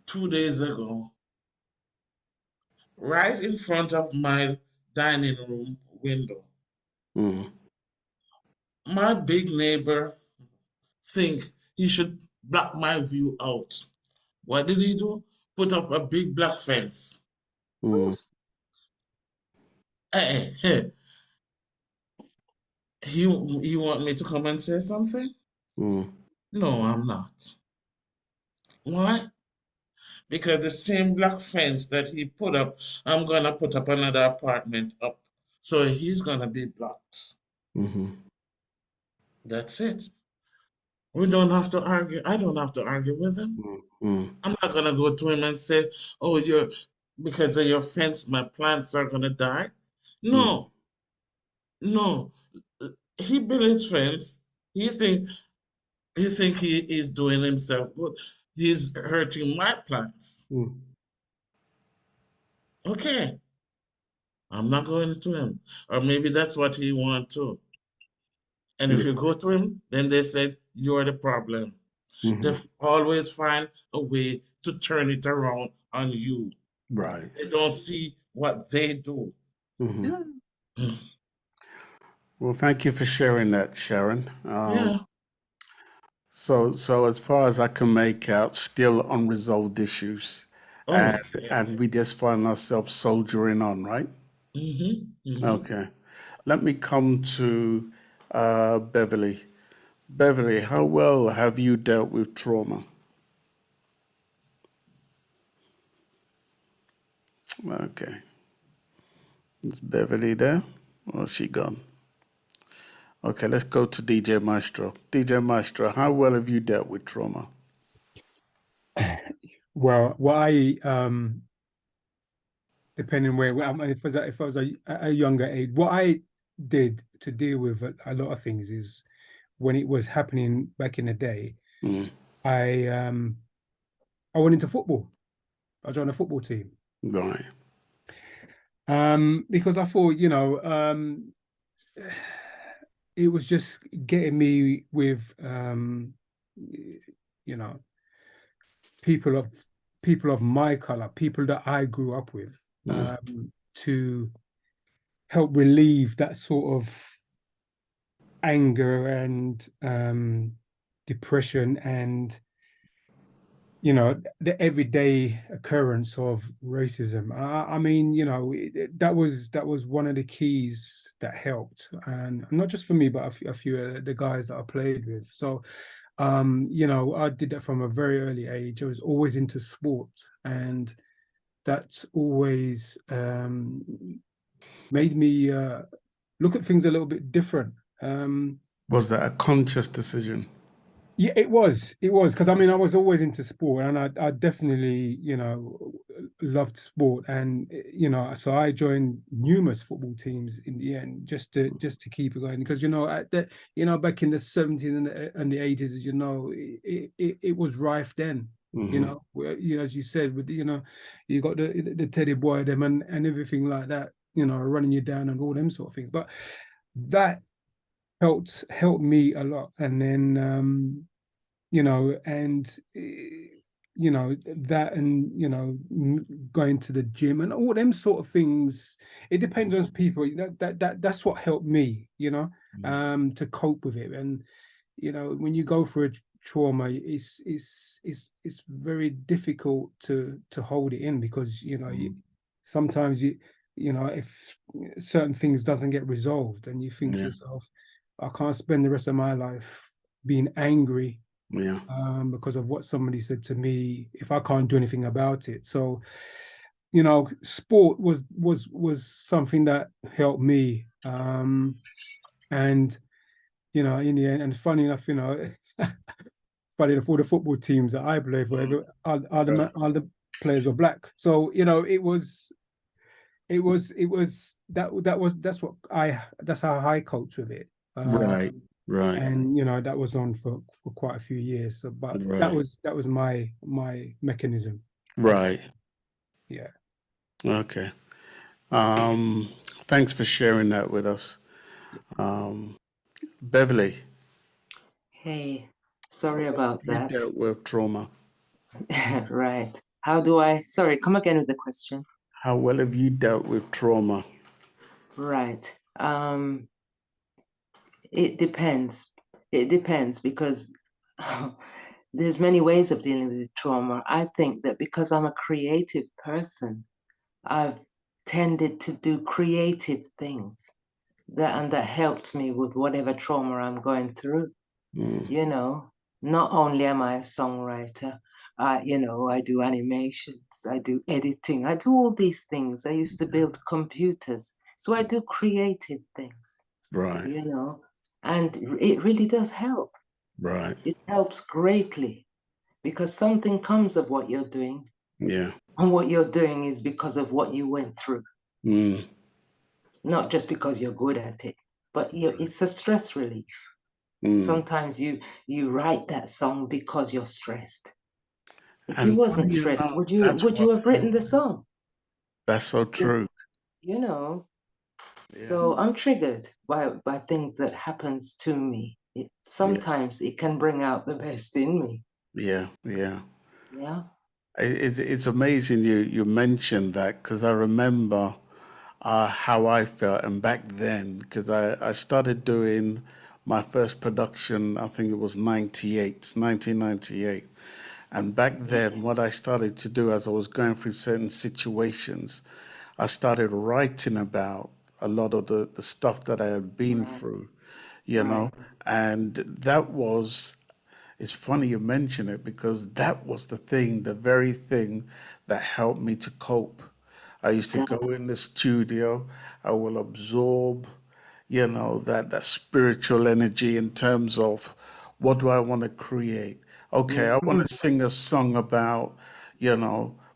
2 days ago, right in front of my dining room window, My big neighbor thinks he should block my view out. What did he do? Put up a big black fence. Hey, he want me to come and say something? No, I'm not. Why? Because the same black fence that he put up, I'm gonna put up another apartment up. So he's gonna be blocked. That's it. We don't have to argue. I don't have to argue with him. I'm not gonna go to him and say, "Oh, because of your fence, my plants are gonna die." No, no. He built his fence. He think he is doing himself good. He's hurting my plants. Okay, I'm not going to him. Or maybe that's what he wants to. And if you go to him, then they said you're the problem. They always find a way to turn it around on you. Right. They don't see what they do. Well, thank you for sharing that, Sharon. Yeah. So as far as I can make out, still unresolved issues. And we just find ourselves soldiering on, right? Okay. Let me come to Beverly. Beverly, how well have you dealt with trauma? Okay. Is Beverly there? Or is she gone? Okay, let's go to DJ Maestro. DJ Maestro, how well have you dealt with trauma? Well, what I depending where if I was a younger age, what I did to deal with a lot of things is when it was happening back in the day, I went into football. I joined a football team. Right. Because I thought, it was just getting me with people of my color, people that I grew up with, to help relieve that sort of anger and depression and the everyday occurrence of racism. I mean, that was one of the keys that helped, and not just for me, but a few of the guys that I played with. So, I did that from a very early age. I was always into sport, and that's always made me look at things a little bit different. Was that a conscious decision? Yeah, it was because I mean I was always into sport, and I definitely loved sport, and so I joined numerous football teams in the end just to keep it going, because back in the 70s and the 80s, it was rife then. As you said, with you got the Teddy Boy them and everything like that, running you down and all them sort of things, but that helped me a lot. And then that, and going to the gym and all them sort of things, it depends on people. That's what helped me, to cope with it. And when you go through a trauma, it's very difficult to hold it in, because sometimes if certain things doesn't get resolved, and you think to yourself, I can't spend the rest of my life being angry because of what somebody said to me if I can't do anything about it. So sport was something that helped me, and in the end, and funny enough, funny enough, all the football teams that I played for, all the players were black. So that's how I coped with it. Right. And that was on for quite a few years. So, but that was my mechanism. Right. Yeah. Okay. Thanks for sharing that with us. Beverly. Hey, sorry about that. You dealt with trauma. Right. Sorry, come again with the question. How well have you dealt with trauma? Right. It depends. It depends because there's many ways of dealing with trauma. I think that because I'm a creative person, I've tended to do creative things that helped me with whatever trauma I'm going through. You know, not only am I a songwriter, I do animations, I do editing, I do all these things. I used to build computers. So I do creative things, Right. And it really does help. Right. It helps greatly because something comes of what you're doing. Yeah. And what you're doing is because of what you went through. Not just because you're good at it, but it's a stress relief. Sometimes you write that song because you're stressed. If you wasn't stressed, would you have written the song? That's so true. So I'm triggered by things that happens to me. Sometimes it can bring out the best in me. Yeah. It's amazing you mentioned that, because I remember how I felt, and back then, because I started doing my first production, I think it was 1998. And back then, what I started to do as I was going through certain situations, I started writing about a lot of the stuff that I had been through, and that was, it's funny you mention it, because that was the very thing that helped me to cope. I used to go in the studio, I will absorb, that spiritual energy in terms of what do I want to create? Okay, I want to sing a song about,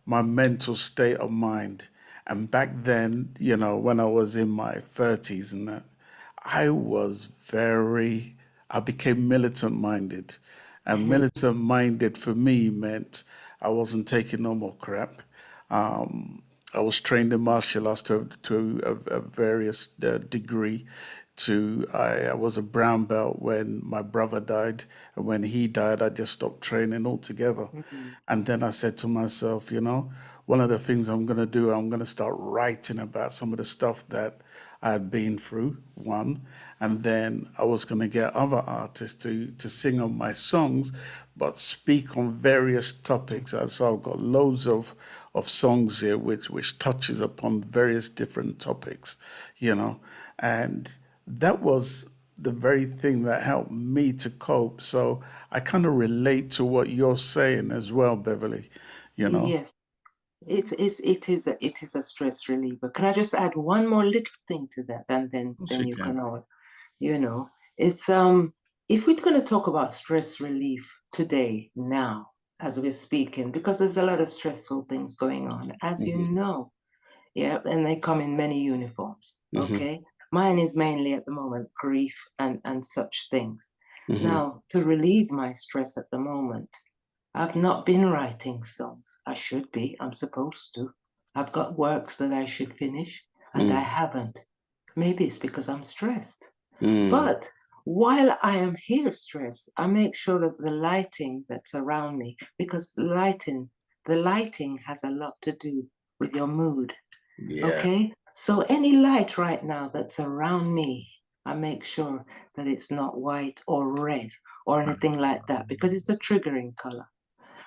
my mental state of mind. And back then, when I was in my 30s and that, I became militant minded. And militant minded for me meant I wasn't taking no more crap. I was trained in martial arts to a various degree. I was a brown belt when my brother died, and when he died, I just stopped training altogether. And then I said to myself, one of the things I'm going to do, I'm going to start writing about some of the stuff that I had been through, one, and then I was going to get other artists to sing on my songs, but speak on various topics. And so I've got loads of songs here which touches upon various different topics, and that was the very thing that helped me to cope. So I kind of relate to what you're saying as well, Beverly. Yes, it is a stress reliever. Can I just add one more little thing to that, and then you can all, it's if we're going to talk about stress relief today, now, as we're speaking, because there's a lot of stressful things going on, as you know. Yeah, and they come in many uniforms. Okay. Mine is mainly at the moment grief and such things. Now, to relieve my stress at the moment, I've not been writing songs. I should be. I'm supposed to. I've got works that I should finish, and I haven't. Maybe it's because I'm stressed. But while I am here stressed, I make sure that the lighting that's around me, because the lighting has a lot to do with your mood. Yeah. Okay? So any light right now that's around me, I make sure that it's not white or red or anything like that, because it's a triggering color.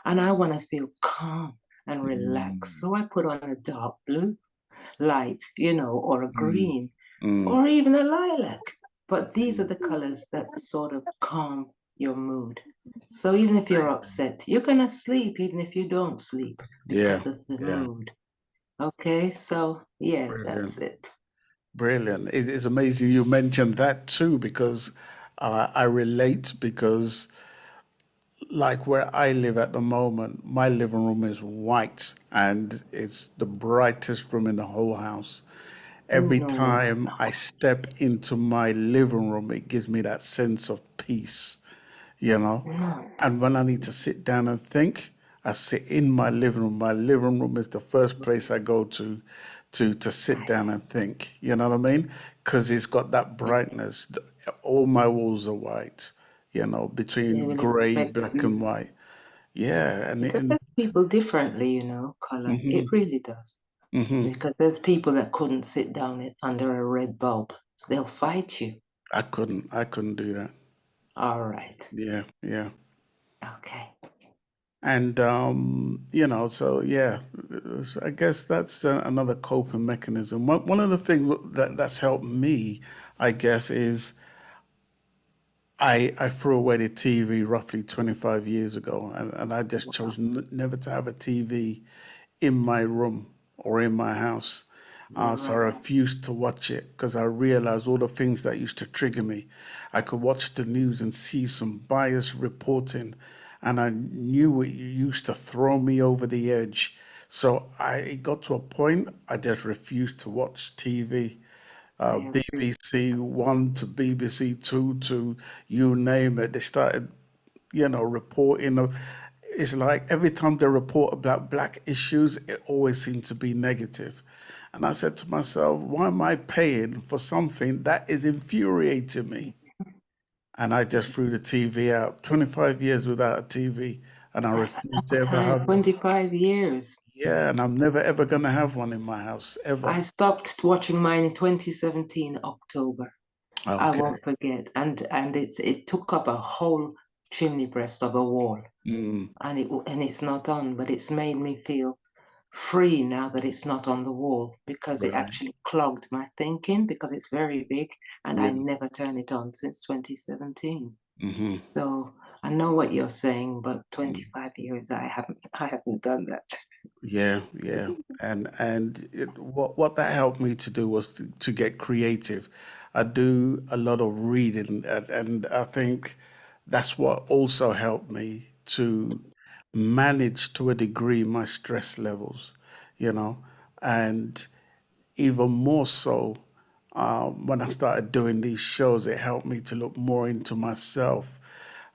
And I want to feel calm and relaxed. So I put on a dark blue light, or a green, or even a lilac. But these are the colors that sort of calm your mood. So even if you're upset, you're going to sleep, even if you don't sleep, because of the mood. Okay, so Brilliant. That's it. Brilliant. It is amazing you mentioned that too, because I relate, because like where I live at the moment, my living room is white and it's the brightest room in the whole house. Every time I step into my living room, it gives me that sense of peace, And when I need to sit down and think, I sit in my living room. My living room is the first place I go to sit down and think. You know what I mean? Because it's got that brightness. All my walls are white, between gray, black, and white. Yeah, it affects people differently, color. It really does. Because there's people that couldn't sit down under a red bulb. They'll fight you. I couldn't do that. All right. Yeah. Okay. And so yeah, I guess that's another coping mechanism. One of the things that's helped me, I guess, is I threw away the TV roughly 25 years ago, and I just chose never to have a TV in my room or in my house. So I refused to watch it because I realized all the things that used to trigger me. I could watch the news and see some biased reporting, and I knew it used to throw me over the edge. So it got to a point I just refused to watch TV. BBC One to BBC Two to you name it. They started, reporting. It's like every time they report about black issues, it always seemed to be negative. And I said to myself, why am I paying for something that is infuriating me? And I just threw the TV out. 25 years without a TV, and I That's refuse a to long ever time, have one. 25 years. Yeah, and I'm never ever gonna have one in my house ever. I stopped watching mine in 2017, October. I Okay. won't forget. And it took up a whole chimney breast of a wall. Mm. And it's not on, but it's made me feel free now that it's not on the wall, because it Right. actually clogged my thinking, because it's very big, and I Yeah. never turn it on since 2017. Mm-hmm. So I know what you're saying, but 25 years I haven't done that. Yeah. And what that helped me to do was to get creative. I do a lot of reading, and I think that's what also helped me to manage to a degree my stress levels, and even more so when I started doing these shows, it helped me to look more into myself.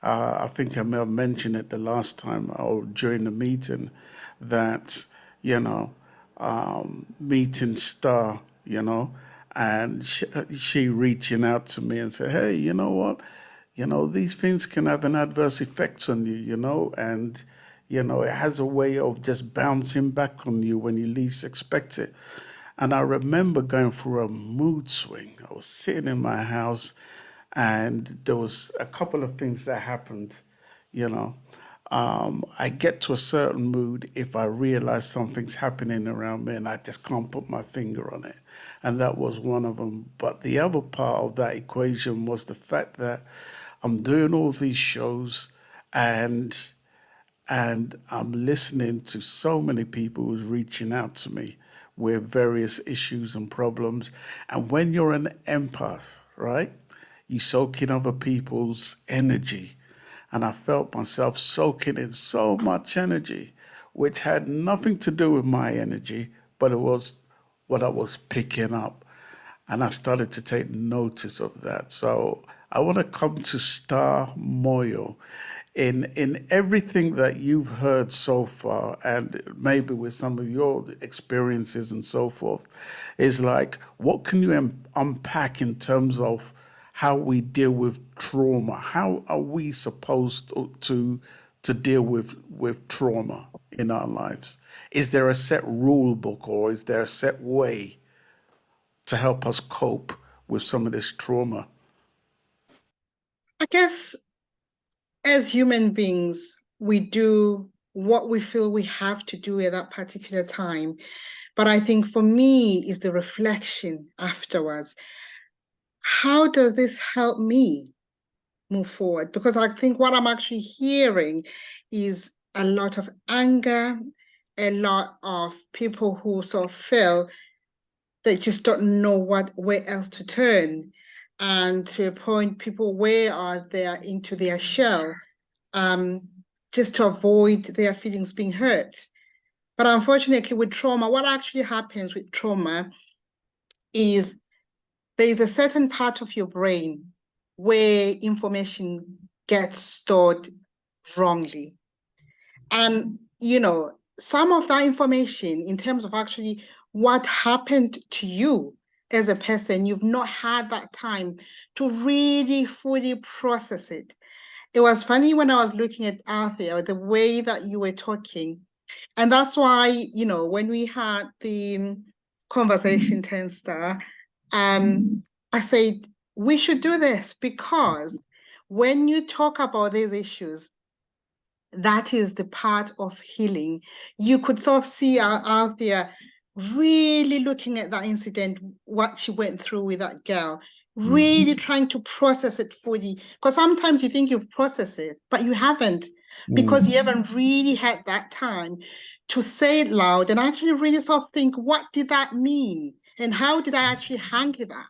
I think I may have mentioned it the last time or during the meeting that, meeting Star, and she reaching out to me and say, hey, you know what? These things can have an adverse effect on you, and, it has a way of just bouncing back on you when you least expect it. And I remember going through a mood swing. I was sitting in my house and there was a couple of things that happened, you know. I get to a certain mood if I realize something's happening around me and I just can't put my finger on it. And that was one of them. But the other part of that equation was the fact that I'm doing all these shows and I'm listening to so many people who's reaching out to me with various issues and problems. And when you're an empath, right, you soak in other people's energy. And I felt myself soaking in so much energy, which had nothing to do with my energy, but it was what I was picking up. And I started to take notice of that. So I want to come to Star Moyo. In everything that you've heard so far, and maybe with some of your experiences and so forth, is like, what can you unpack in terms of how we deal with trauma? How are we supposed to deal with trauma in our lives? Is there a set rule book or is there a set way to help us cope with some of this trauma? I guess as human beings, we do what we feel we have to do at that particular time. But I think for me is the reflection afterwards. How does this help me move forward? Because I think what I'm actually hearing is a lot of anger, a lot of people who sort of feel they just don't know where else to turn. And to a point, people where are they into their shell, just to avoid their feelings being hurt. But unfortunately, with trauma, what actually happens with trauma is there is a certain part of your brain where information gets stored wrongly. And, some of that information in terms of actually what happened to you as a person, you've not had that time to really fully process it. It was funny when I was looking at Althea, the way that you were talking. And that's why, when we had the conversation 10 star, I said, we should do this because when you talk about these issues, that is the part of healing. You could sort of see Althea really looking at that incident, what she went through with that girl, really trying to process it fully. Because sometimes you think you've processed it, but you haven't, because you haven't really had that time to say it loud and actually really sort of think, what did that mean? And how did I actually handle that?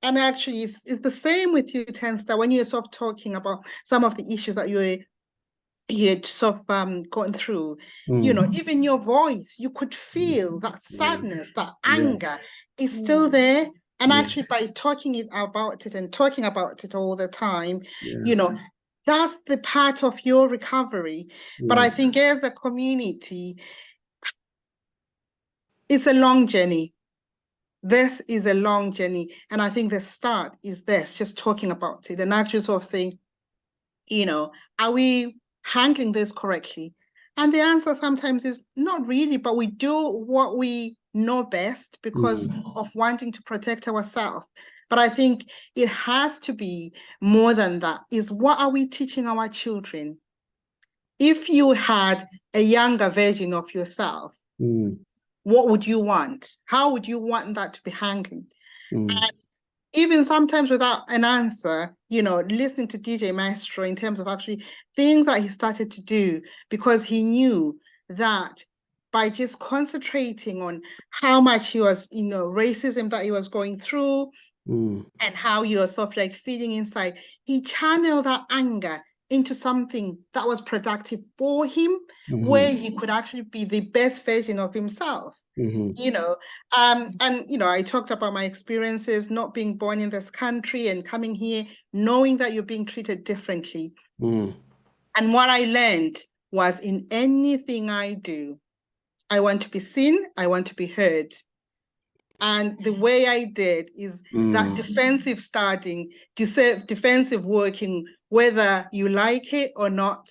And actually, it's the same with you, Tenstar, when you're sort of talking about some of the issues that you had sort of gone through, you know, even your voice, you could feel that sadness, that anger is still there. And actually, by talking about it and talking about it all the time, you know, that's the part of your recovery. But I think as a community, it's a long journey. This is a long journey. And I think the start is this, just talking about it and actually sort of saying, you know, are we handling this correctly? And the answer sometimes is not really, but we do what we know best because of wanting to protect ourselves. But I think it has to be more than that, is what are we teaching our children? If you had a younger version of yourself, what would you want? How would you want that to be handled? And even sometimes without an answer, you know, listening to DJ Maestro in terms of actually things that he started to do, because he knew that by just concentrating on how much he was, you know, racism that he was going through and how he was sort of like feeding inside, he channeled that anger into something that was productive for him, where he could actually be the best version of himself. You know, and you know, I talked about my experiences not being born in this country and coming here, knowing that you're being treated differently. And what I learned was, in anything I do, I want to be seen, I want to be heard. And the way I did is that defensive starting, defensive working, whether you like it or not,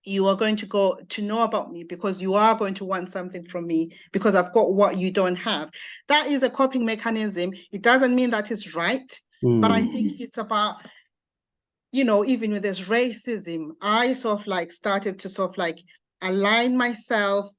you are going to go to know about me because you are going to want something from me because I've got what you don't have. That is a coping mechanism. It doesn't mean that is right, but I think it's about, you know, even with this racism, I sort of like started to sort of like align myself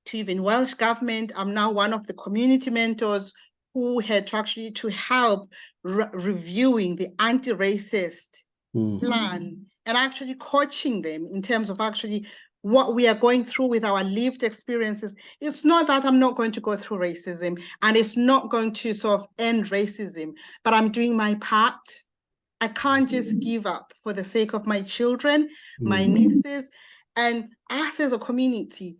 to even Welsh government. I'm now one of the community mentors who had to actually to help reviewing the anti-racist plan and actually coaching them in terms of actually what we are going through with our lived experiences. It's not that I'm not going to go through racism and it's not going to sort of end racism, but I'm doing my part. I can't just give up for the sake of my children, my nieces, and us as a community.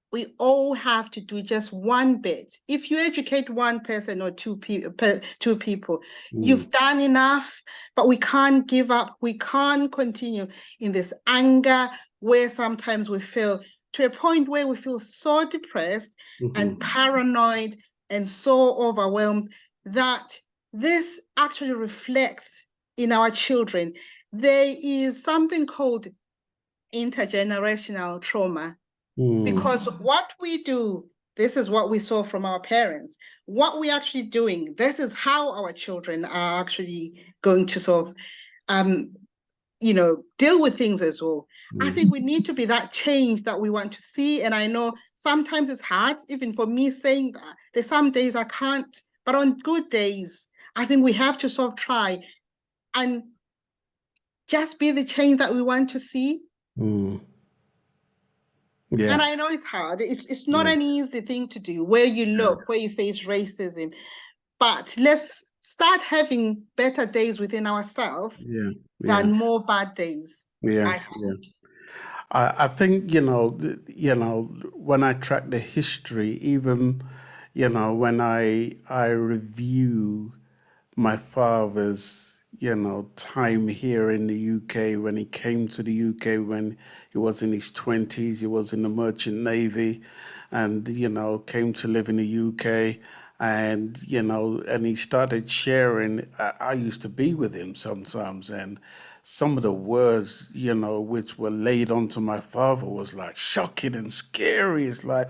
We all have to do just one bit. If you educate one person or two people, you've done enough, but we can't give up. We can't continue in this anger where sometimes we feel to a point where we feel so depressed and paranoid and so overwhelmed that this actually reflects in our children. There is something called intergenerational trauma. Because what we do, this is what we saw from our parents. What we're actually doing, this is how our children are actually going to sort of, you know, deal with things as well. I think we need to be that change that we want to see. And I know sometimes it's hard, even for me saying that. There's some days I can't, but on good days, I think we have to sort of try and just be the change that we want to see. Yeah. And I know it's hard. It's not an easy thing to do where you look, where you face racism. But let's start having better days within ourselves than more bad days. I think, you know, when I track the history, even, you know, when I review my father's, you know, time here in the UK, when he came to the UK, when he was in his 20s, he was in the Merchant Navy and, you know, came to live in the UK. And, you know, and he started sharing, I used to be with him sometimes, and some of the words, you know, which were laid onto my father was like shocking and scary. It's like,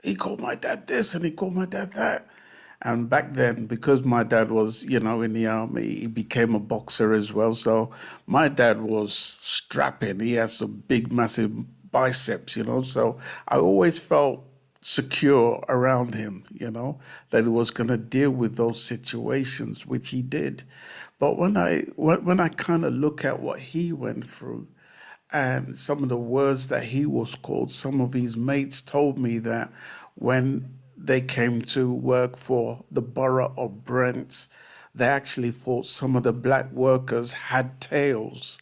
he called my dad this and he called my dad that. And back then, because my dad was, in the army, he became a boxer as well. So my dad was strapping. He had some big, massive biceps, So I always felt secure around him, that he was going to deal with those situations, which he did. But when I kind of look at what he went through and some of the words that he was called, some of his mates told me that when they came to work for the borough of Brent, they actually thought some of the black workers had tails,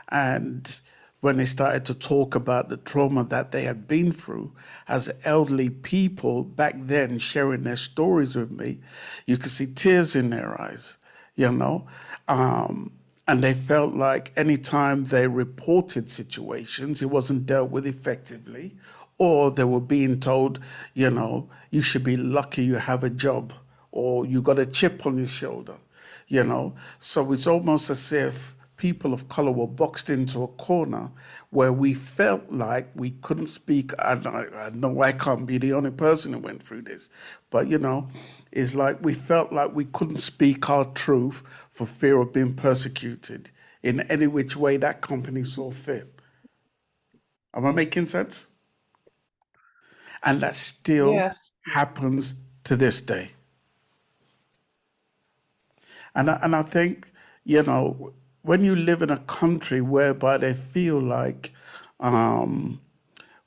and when they started to talk about the trauma that they had been through as elderly people back then sharing their stories with me, you could see tears in their eyes, and they felt like anytime they reported situations, it wasn't dealt with effectively, or they were being told, you should be lucky you have a job, or you got a chip on your shoulder, So it's almost as if people of color were boxed into a corner where we felt like we couldn't speak. I know I can't be the only person who went through this, but it's like we felt like we couldn't speak our truth for fear of being persecuted in any which way that company saw fit. Am I making sense? And that still happens to this day. And I think, when you live in a country whereby they feel like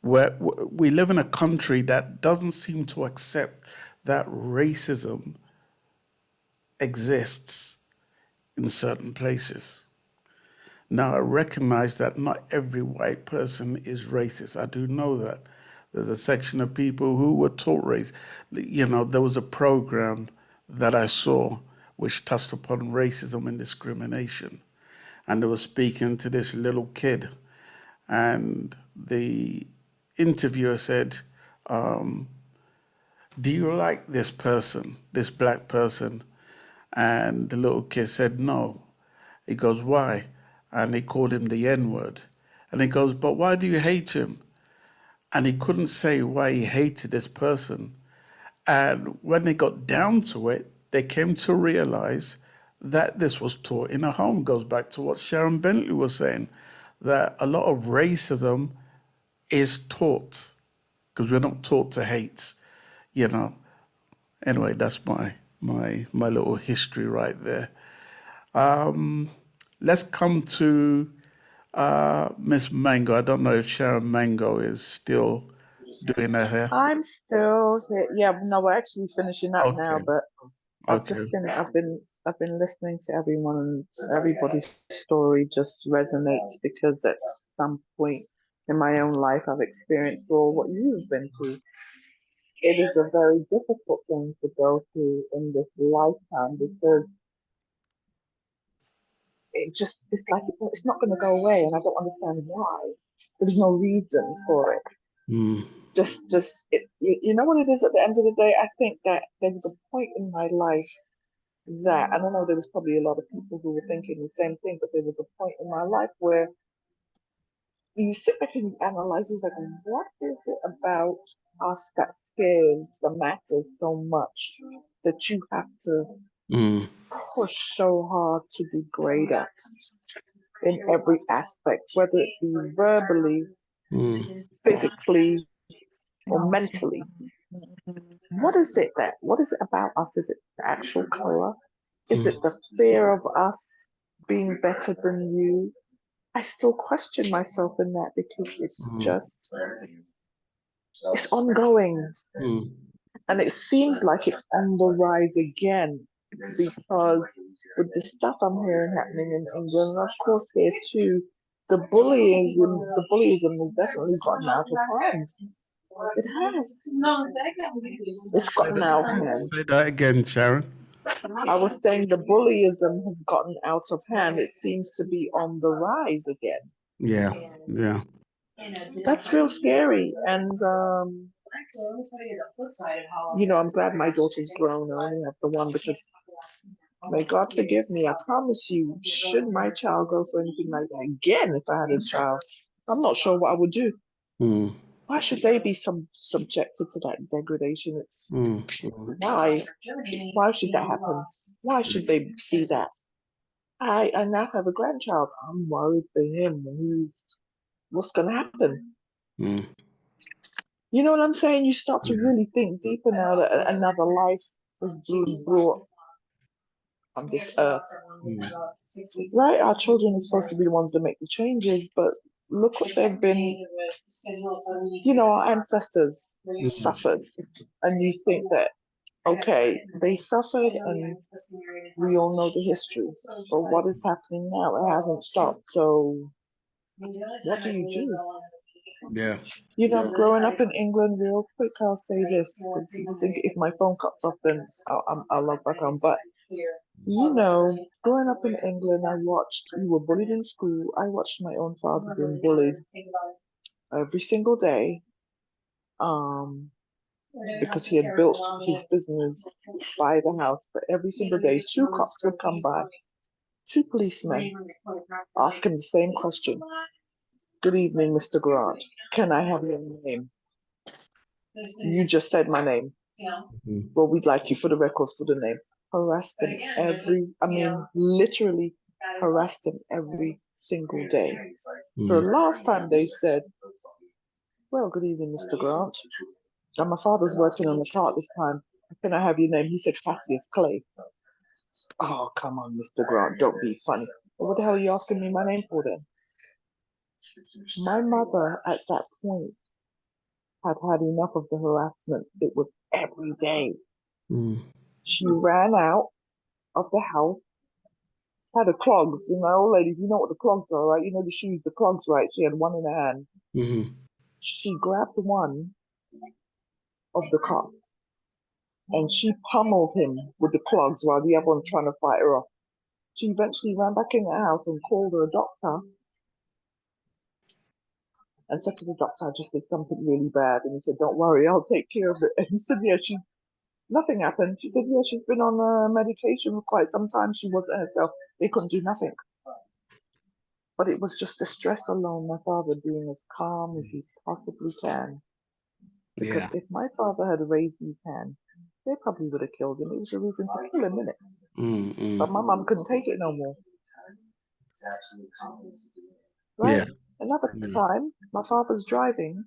we live in a country that doesn't seem to accept that racism exists in certain places. Now, I recognize that not every white person is racist. I do know that. There's a section of people who were taught race. There was a program that I saw which touched upon racism and discrimination. And they were speaking to this little kid. And the interviewer said, do you like this person, this black person? And the little kid said, no. He goes, why? And he called him the N-word. And he goes, but why do you hate him? And he couldn't say why he hated this person. And when they got down to it, they came to realize that this was taught in a home. Goes back to what Sharon Bentley was saying, that a lot of racism is taught because we're not taught to hate, Anyway, that's my little history right there. Let's come to Miss Mango. I don't know if Sharon Mango is still doing her hair. I'm still here. Yeah, no, we're actually finishing up now, but I've just I've been listening to everyone, and everybody's story just resonates because at some point in my own life I've experienced all what you've been through. It is a very difficult thing to go through in this lifetime because it's like it's not going to go away, and I don't understand why. There's no reason for it. You know what it is at the end of the day? I think that there was a point in my life that, I don't know, there was probably a lot of people who were thinking the same thing, but there was a point in my life where you sit back and analyze it, like, what is it about us that scares the masses so much that you have to push so hard to degrade us in every aspect, whether it be verbally, physically, or mentally? What is it about us? Is it the actual color? Is it the fear of us being better than you? I still question myself in that because it's just, it's ongoing. And it seems like it's on the rise again because with the stuff I'm hearing happening in England, and of course here too, the bullyism has definitely gotten out of hand. It has. It's gotten out of hand. Say that again, Sharon. I was saying the bullyism has gotten out of hand. It seems to be on the rise again. Yeah. That's real scary. And, I'm glad my daughter's grown. I only have the one because, may God forgive me, I promise you, should my child go for anything like that again, if I had a child, I'm not sure what I would do. Why should they be subjected to that degradation? It's why should that happen? Why should they see that? I now have a grandchild. I'm worried for him. What's going to happen? You know what I'm saying? You start to really think deeper now that another life is being brought on this earth. Right? Our children are supposed to be the ones that make the changes, but look what they've been. You know, our ancestors suffered, and you think that, okay, they suffered, and we all know the history. But what is happening now? It hasn't stopped. So, what do you do? Yeah. You know, growing up in England, real quick, I'll say this. 'Cause you think if my phone cuts off, then I'll log back on. But, you know, growing up in England, we were bullied in school. I watched my own father being bullied every single day. Because he had built his business by the house. But every single day, 2 cops would come by, 2 policemen, ask him the same question. Good evening, Mr. Grant. Can I have your name? You just said my name. Well, we'd like you for the records for the name. Harassed him literally harassed him every single day. So the last time they said, well, good evening, Mr. Grant. And my father's working on the cart this time. Can I have your name? He said Cassius Clay. Oh, come on, Mr. Grant, don't be funny. Well, what the hell are you asking me my name for then? My mother at that point had enough of the harassment. It was every day. She ran out of the house, had the clogs. And my old ladies, you know what the clogs are, right? You know the shoes, the clogs, right? She had one in her hand. She grabbed one of the cops and she pummeled him with the clogs while the other one trying to fight her off. She eventually ran back in the house and called her doctor and said to the doctor, I just did something really bad. And he said, don't worry, I'll take care of it. And he said, yeah, nothing happened. She said, yeah, she's been on medication for quite some time. She wasn't herself. They couldn't do nothing. But it was just the stress alone, my father being as calm as he possibly can. Because if my father had raised his hand, they probably would have killed him. It was a reason to kill him, innit? But my mum couldn't take it no more. Right? Yeah. Another time, my father's driving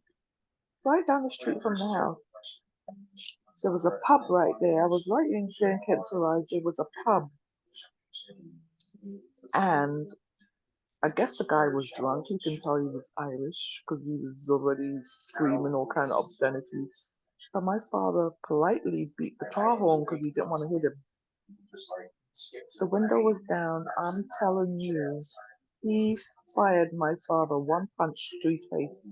right down the street from the house. There was a pub right there. I was right in St. Kent's Rise. There was a pub. And I guess the guy was drunk. You can tell he was Irish because he was already screaming all kind of obscenities. So my father politely beat the car horn because he didn't want to hit him. The window was down. I'm telling you, he fired my father one punch to his face.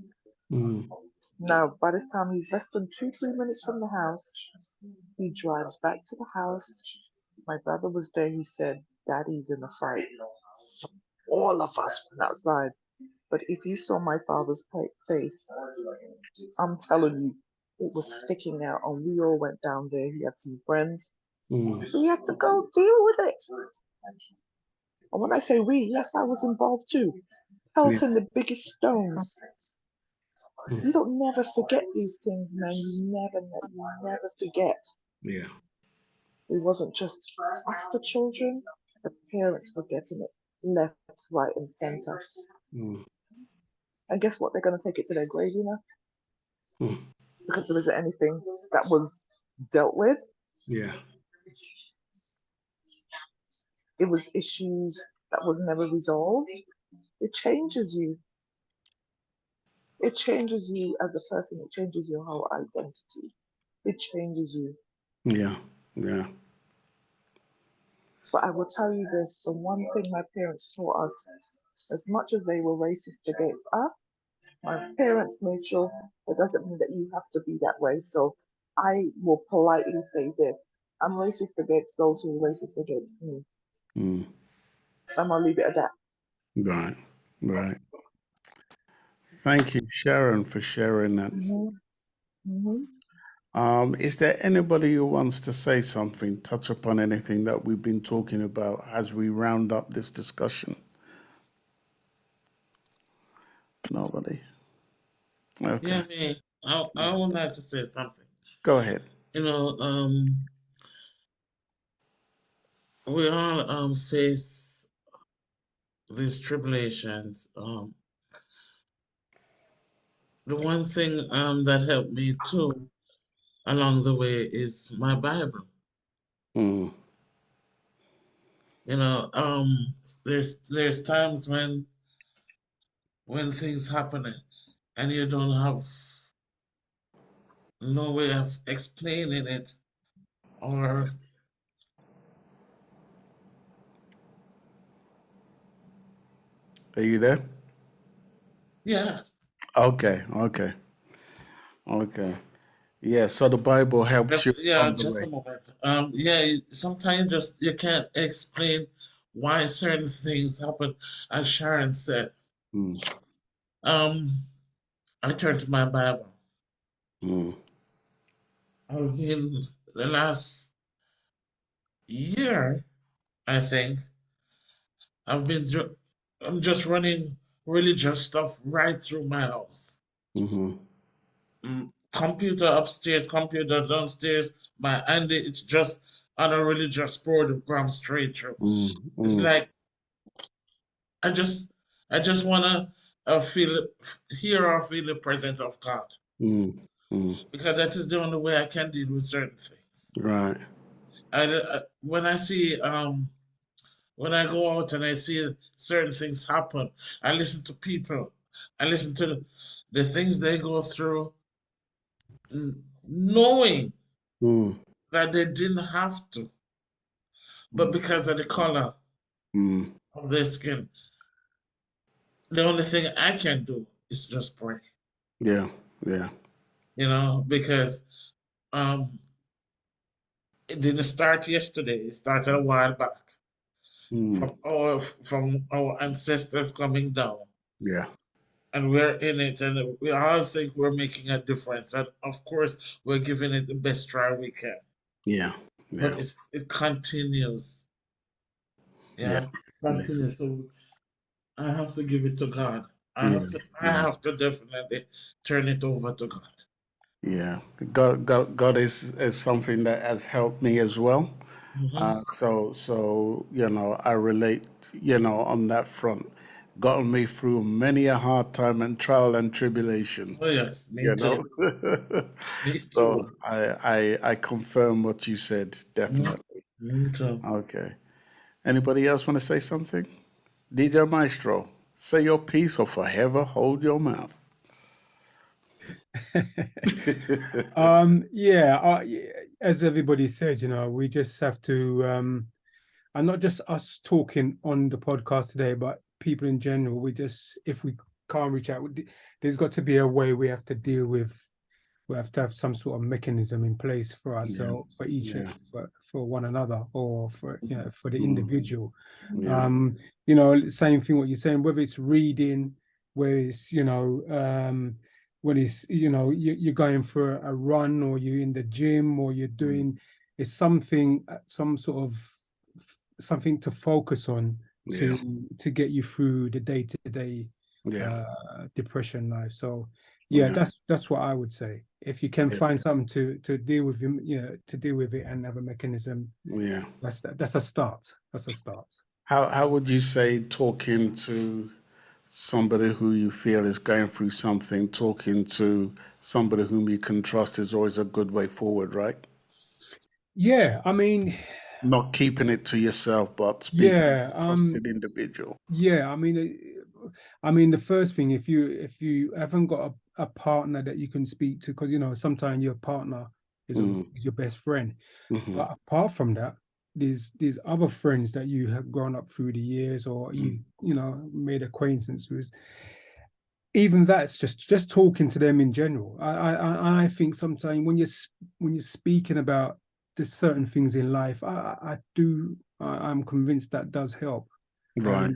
Now, by this time, he's less than 2-3 minutes from the house. He drives back to the house. My brother was there. He said, Daddy's in a fight. All of us went outside. But if you saw my father's face, I'm telling you, it was sticking out. And we all went down there. He had some friends. We had to go deal with it. And when I say we, yes, I was involved too. Pelting the biggest stones. You don't never forget these things, man. You never forget. Yeah. It wasn't just us, the children. The parents were getting it left, right, and center. And guess what? They're going to take it to their grave, you know? Because there isn't anything that was dealt with. Yeah. It was issues that was never resolved. It changes you. It changes you as a person. It changes your whole identity. It changes you. Yeah. Yeah. But I will tell you this, the one thing my parents taught us, as much as they were racist against us, my parents made sure it doesn't mean that you have to be that way. So I will politely say this, I'm racist against those who are racist against me. I'm going to leave it at that. Right. Right. Thank you, Sharon, for sharing that. Is there anybody who wants to say something, touch upon anything that we've been talking about as we round up this discussion? Nobody. Okay. Yeah, me. I would like to say something. Go ahead. You know, we all face these tribulations. The one thing that helped me too along the way is my Bible. Mm. You know, there's times when things happen and you don't have no way of explaining it, or Are you there? yeah. Okay. Yeah, so the Bible helped you Yeah, on the just a way. moment. Yeah, sometimes you can't explain why certain things happen, as Sharon said. Mm. I turned to my Bible. Mm. I've been the last year, I think, I'm just running religious stuff right through my house. Mm-hmm. Computer upstairs, computer downstairs, and it's just on a religious program straight through. Mm. It's Mm. like I just wanna hear or feel the presence of God, Mm. Mm. because that is the only way I can deal with certain things. Right. When I see when I go out and I see certain things happen, I listen to people, I listen to the things they go through, knowing Mm. that they didn't have to, but because of the color Mm. of their skin, the only thing I can do is just pray. Yeah. Yeah. You know, because um, it didn't start yesterday. It started a while back Mm. from our ancestors coming down, Yeah. and we're in it, and we all think we're making a difference, and of course we're giving it the best try we can. Yeah. Yeah. But it continues. Yeah. Yeah, it Yeah. continues. So I have to give it to God. Yeah. I Yeah. have to definitely turn it over to God. Yeah. God is something that has helped me as well. Mhm. So I relate, on that front. Gotten me through many a hard time and trial and tribulation. Oh yes, me too. Me So too. I confirm what you said, Mm, definitely. Me too. Okay. Anybody else want to say something? DJ Maestro, say your piece or forever hold your mouth. Yeah, as everybody said, we just have to, and not just us talking on the podcast today, but people in general. If we can't reach out, there's got to be a way we have to deal with. We have to have some sort of mechanism in place for ourselves, for each, Yeah. for one another, or for for the Mm. individual. Yeah. Same thing what you're saying, whether it's reading, whether it's when it's you're going for a run, or you're in the gym, or you're doing it's something, some sort of something to focus on Yeah. to get you through the day-to-day Yeah. depression life. So Yeah. that's what I would say. If you can Yeah. find something to deal with him, to deal with it and have a mechanism, Yeah. that's a start. That's a start. How would you say talking to somebody who you feel is going through something, talking to somebody whom you can trust is always a good way forward, right? Yeah, I mean, Not keeping it to yourself, but speaking to a trusted individual. yeah, I mean, the first thing, if you haven't got a partner that you can speak to, because sometimes your partner is your best friend. Mhm. But apart from that, there's other friends that you have grown up through the years, or you made acquaintance with. Even that's just talking to them in general. I think sometimes when you're speaking about the certain things in life, I'm convinced that does help. Right.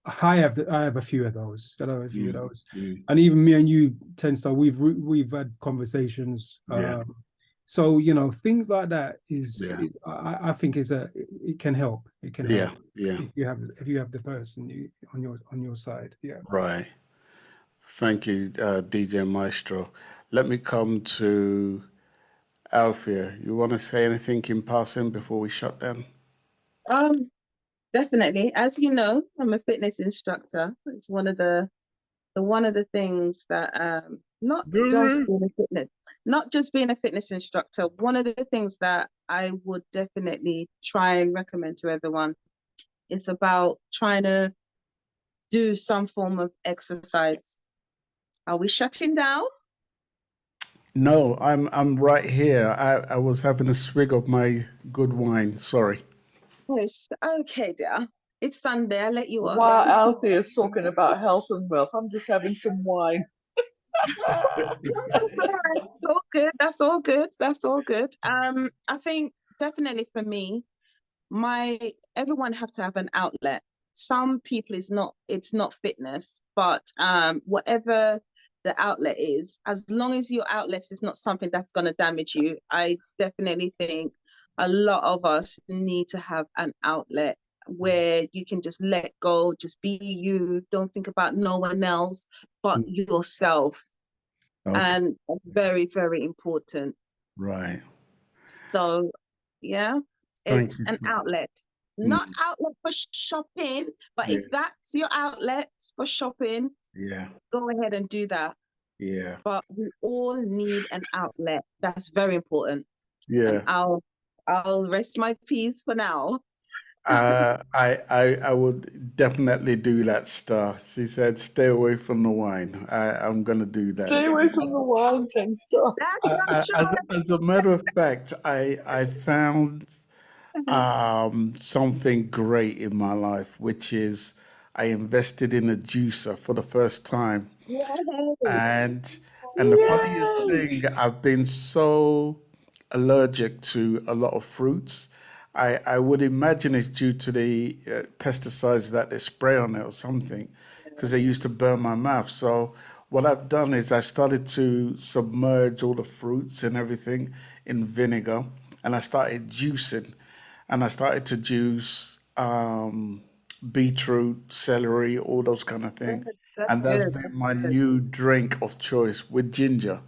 I have a few of those. Mm. And even me and you, Tenstar, we've had conversations Yeah. So, things like that I think it can help. It can help. Yeah. If you have the person on your side. Yeah. Right. Thank you, DJ Maestro. Let me come to Alfia. You want to say anything in passing before we shut down? Definitely. As you know, I'm a fitness instructor. It's one of the things that not just being a fitness instructor, one of the things that I would definitely try and recommend to everyone is about trying to do some form of exercise. Are we shutting down? No, I'm right here. I was having a swig of my good wine. Sorry. Yes. Okay, dear. It's Sunday. I'll let you off. While Althea is talking about health and wealth, I'm just having some wine. That's all right. It's all good. That's all good. That's all good. I think definitely for me, everyone have to have an outlet. Some people it's not fitness, but whatever the outlet is, as long as your outlet is not something that's going to damage you, I definitely think a lot of us need to have an outlet where you can just let go, just be you, don't think about no one else but yourself. Okay. And that's very, very important. Right. So yeah, it's an outlet. Not outlet for shopping, but if that's your outlet for shopping, go ahead and do that. Yeah. But we all need an outlet. That's very important. Yeah. And I'll rest my peace for now. I would definitely do that, Star. She said, "Stay away from the wine." I'm gonna do that. Stay away from the wine and stuff. As a matter of fact, I found something great in my life, which is I invested in a juicer for the first time. And the funniest thing, I've been so allergic to a lot of fruits. I would imagine it's due to the pesticides that they spray on it or something, because they used to burn my mouth. So what I've done is I started to submerge all the fruits and everything in vinegar, and I started juicing. And I started to juice beetroot, celery, all those kind of things. That's been my new drink of choice with ginger.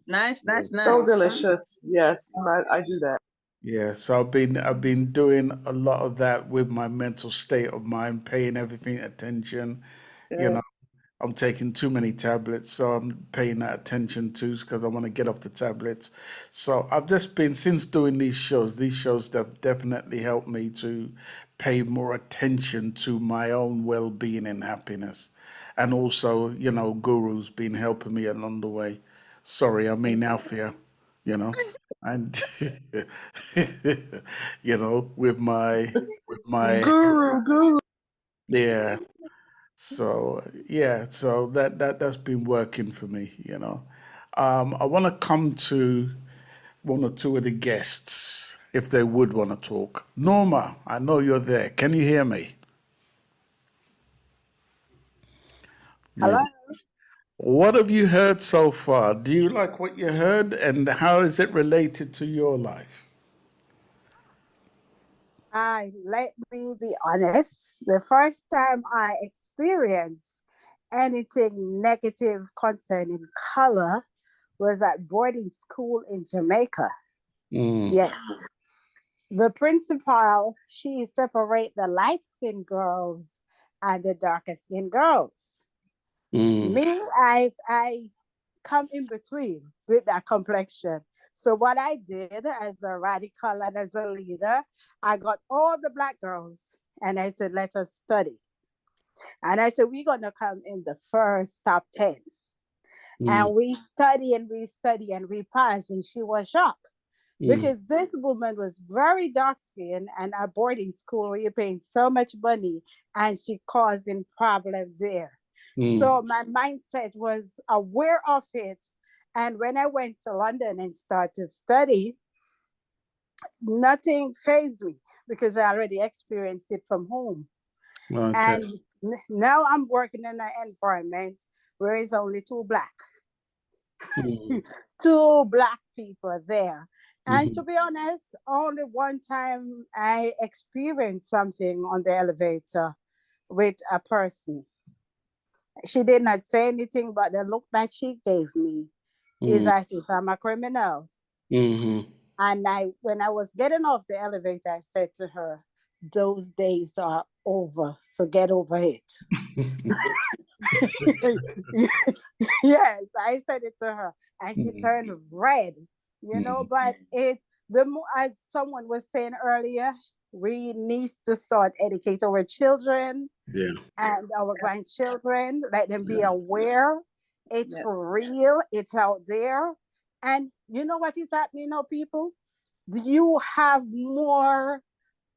Nice. So delicious. Yes, I do that. Yeah, so I've been doing a lot of that with my mental state of mind, paying everything attention. You know, I'm taking too many tablets, so I'm paying that attention too, because I want to get off the tablets. So I've just been, since doing these shows have definitely helped me to pay more attention to my own well-being and happiness. And also, Guru's been helping me along the way. Sorry, I mean Alfia, and with my Guru. Yeah. So that's been working for me, I want to come to one or two of the guests if they would want to talk. Norma, I know you're there. Can you hear me? Hello. What have you heard so far? Do you like what you heard, and how is it related to your life? Let me be honest. The first time I experienced anything negative concerning color was at boarding school in Jamaica. Yes. The principal, she separate the light-skinned girls and the darker-skinned girls. Me, I come in between with that complexion. So what I did as a radical and as a leader, I got all the black girls and I said, let us study. And I said, we're going to come in the first top 10. And we study and we pass. And she was shocked because this woman was very dark-skinned and at boarding school where you're paying so much money and she causing problem there. So my mindset was aware of it. And when I went to London and started to study, nothing fazed me because I already experienced it from home. Okay. And now I'm working in an environment where it's only 2 black. two black people there. And to be honest, only one time I experienced something on the elevator with a person. She did not say anything, but the look that she gave me is as if I'm a criminal. And when I was getting off the elevator, I said to her, those days are over, so get over it. Yes, I said it to her, and she turned red, but as someone was saying earlier, we need to start educate our children and our grandchildren, let them be aware. It's for real, it's out there. And you know what is happening now, people? You have more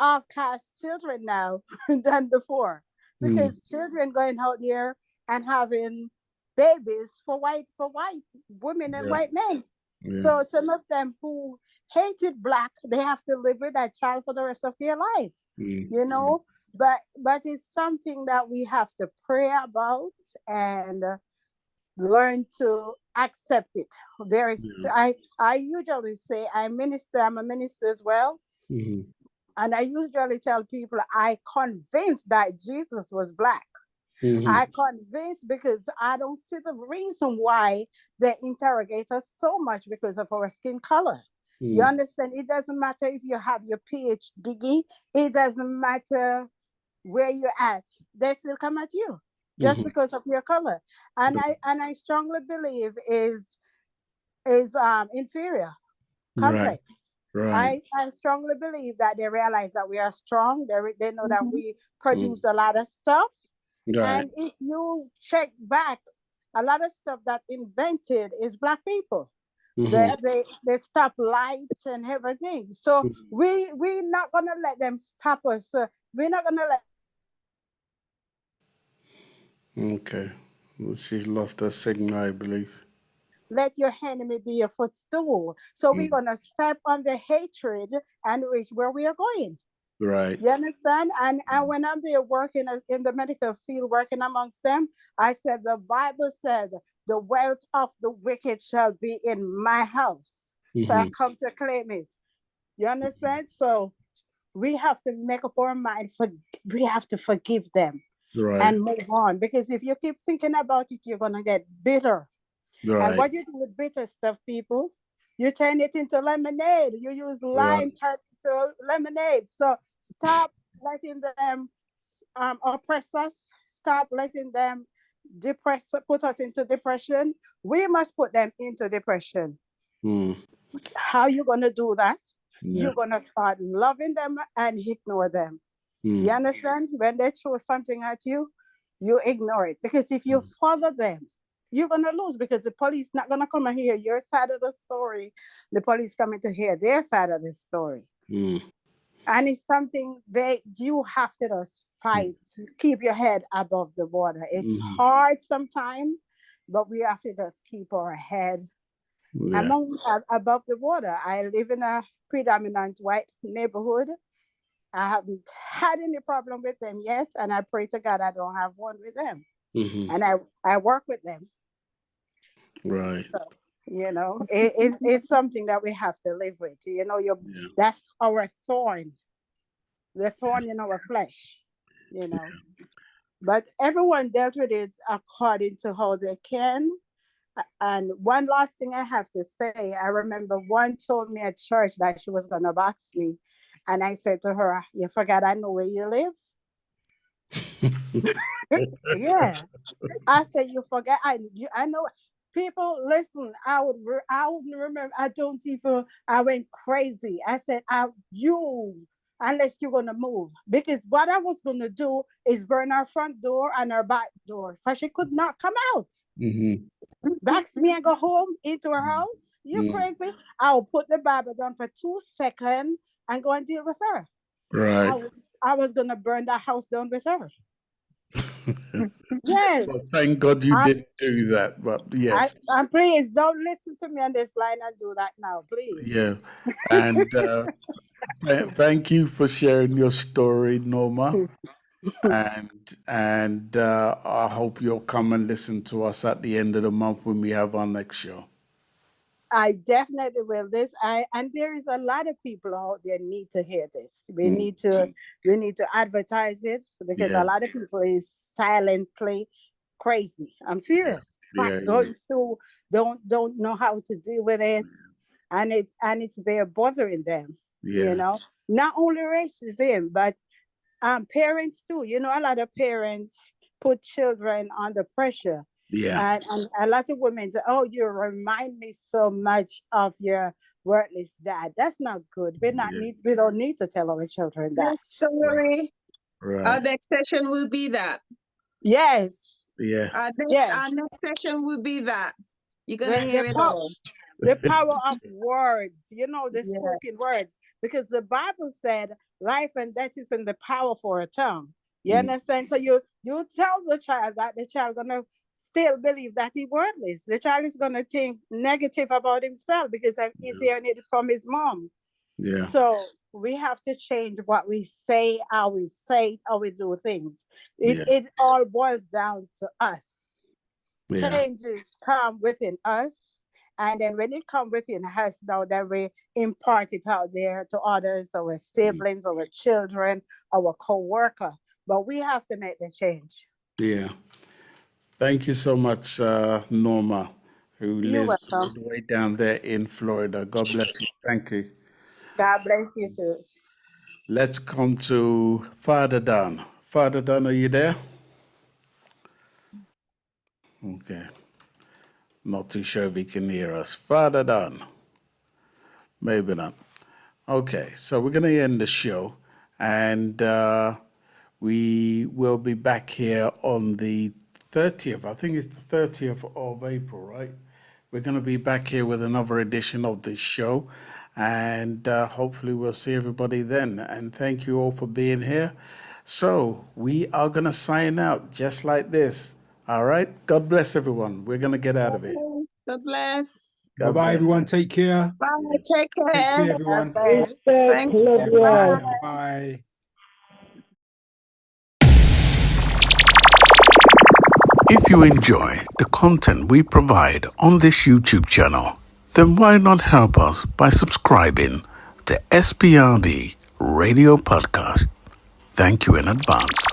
outcast children now than before, because children going out there and having babies for white women and white men. So some of them who hated black, they have to live with that child for the rest of their life, but it's something that we have to pray about and learn to accept it. There is I usually say I'm a minister as well. And I usually tell people I convinced that Jesus was black. I convinced because I don't see the reason why they interrogate us so much because of our skin color. You understand? It doesn't matter if you have your PhD. It doesn't matter where you're at. They still come at you just because of your color. And I strongly believe is inferior complex. Right. I strongly believe that they realize that we are strong. They know that we produce a lot of stuff. And if you check back, a lot of stuff that invented is black people. They stop lights and everything. So we're not gonna let them stop us. We're not gonna let. Okay. Well, she's lost her signal, I believe. Let your enemy be your footstool. So we're gonna step on the hatred and reach where we are going. Right. You understand? And when I'm there working in the medical field, working amongst them, I said, the Bible said, the wealth of the wicked shall be in my house. So I come to claim it. You understand? So we have to make up our mind, we have to forgive them and move on. Because if you keep thinking about it, you're going to get bitter. And what you do with bitter stuff, people, you turn it into lemonade. You use lime, turn it into lemonade. So stop letting them oppress us. Stop letting them put us into depression. We must put them into depression. How you going to do that? You're going to start loving them and ignore them. You understand? When they throw something at you, you ignore it. Because if you follow them, you're going to lose, because the police not going to come and hear your side of the story. The police coming to hear their side of the story. And it's something you have to just fight. Keep your head above the water. It's hard sometimes, but we have to just keep our head above the water. I live in a predominant white neighborhood. I haven't had any problem with them yet, and I pray to God I don't have one with them. And I work with them. Right. So, it's something that we have to live with. That's our thorn, the thorn in our flesh, But everyone dealt with it according to how they can. And one last thing I have to say, I remember one told me at church that she was going to box me. And I said to her, you forgot I know where you live? Yeah. I said, you forget. I know. People, listen, I would remember. I went crazy. I said, unless you're going to move. Because what I was going to do is burn our front door and our back door. So she could not come out. Box me and go home into her house. You crazy? I'll put the Bible down for 2 seconds and go and deal with her. Right. I was going to burn that house down with her. Yes. Well, thank God you didn't do that, but yes. And please don't listen to me on this line and do that now, please. Yeah. And thank you for sharing your story, Norma. And I hope you'll come and listen to us at the end of the month when we have our next show. I definitely will. And there is a lot of people out there need to hear this. We need to advertise it, because a lot of people is silently crazy. I'm serious. Going through, don't know how to deal with it, and it's there bothering them. You know, not only racism, but parents too. You know, a lot of parents put children under pressure. Yeah. And a lot of women say, "Oh, you remind me so much of your worthless dad." That's not good. We don't need to tell our children that. Next story. Right. Our next session will be that. Yes. Yeah. Our next session will be that. You're gonna hear it all. The power of words, you know, the spoken words, because the Bible said life and death is in the power for a tongue. You understand? So you tell the child that, the child gonna still believe that he's worthless. The child is gonna think negative about himself because he's hearing it from his mom. Yeah. So we have to change what we say, how we say it, how we do things. It all boils down to us. Yeah. Changes come within us. And then when it comes within us, now then we impart it out there to others, our siblings, our children, our co-worker. But we have to make the change. Yeah. Thank you so much, Norma, who lives all the way down there in Florida. God bless you. Thank you. God bless you too. Let's come to Father Don. Father Don, are you there? Okay. Not too sure if he can hear us. Father Don. Maybe not. Okay, so we're going to end the show, and we will be back here on the 30th. I think it's the 30th of April, right? We're going to be back here with another edition of this show, and hopefully we'll see everybody then. And thank you all for being here. So we are going to sign out just like this. All right? God bless everyone. We're going to get out of it. God bless. Bye-bye, everyone. Take care. Bye. Take care. Take care, everyone. Thank you. Bye. If you enjoy the content we provide on this YouTube channel, then why not help us by subscribing to SPRB Radio Podcast? Thank you in advance.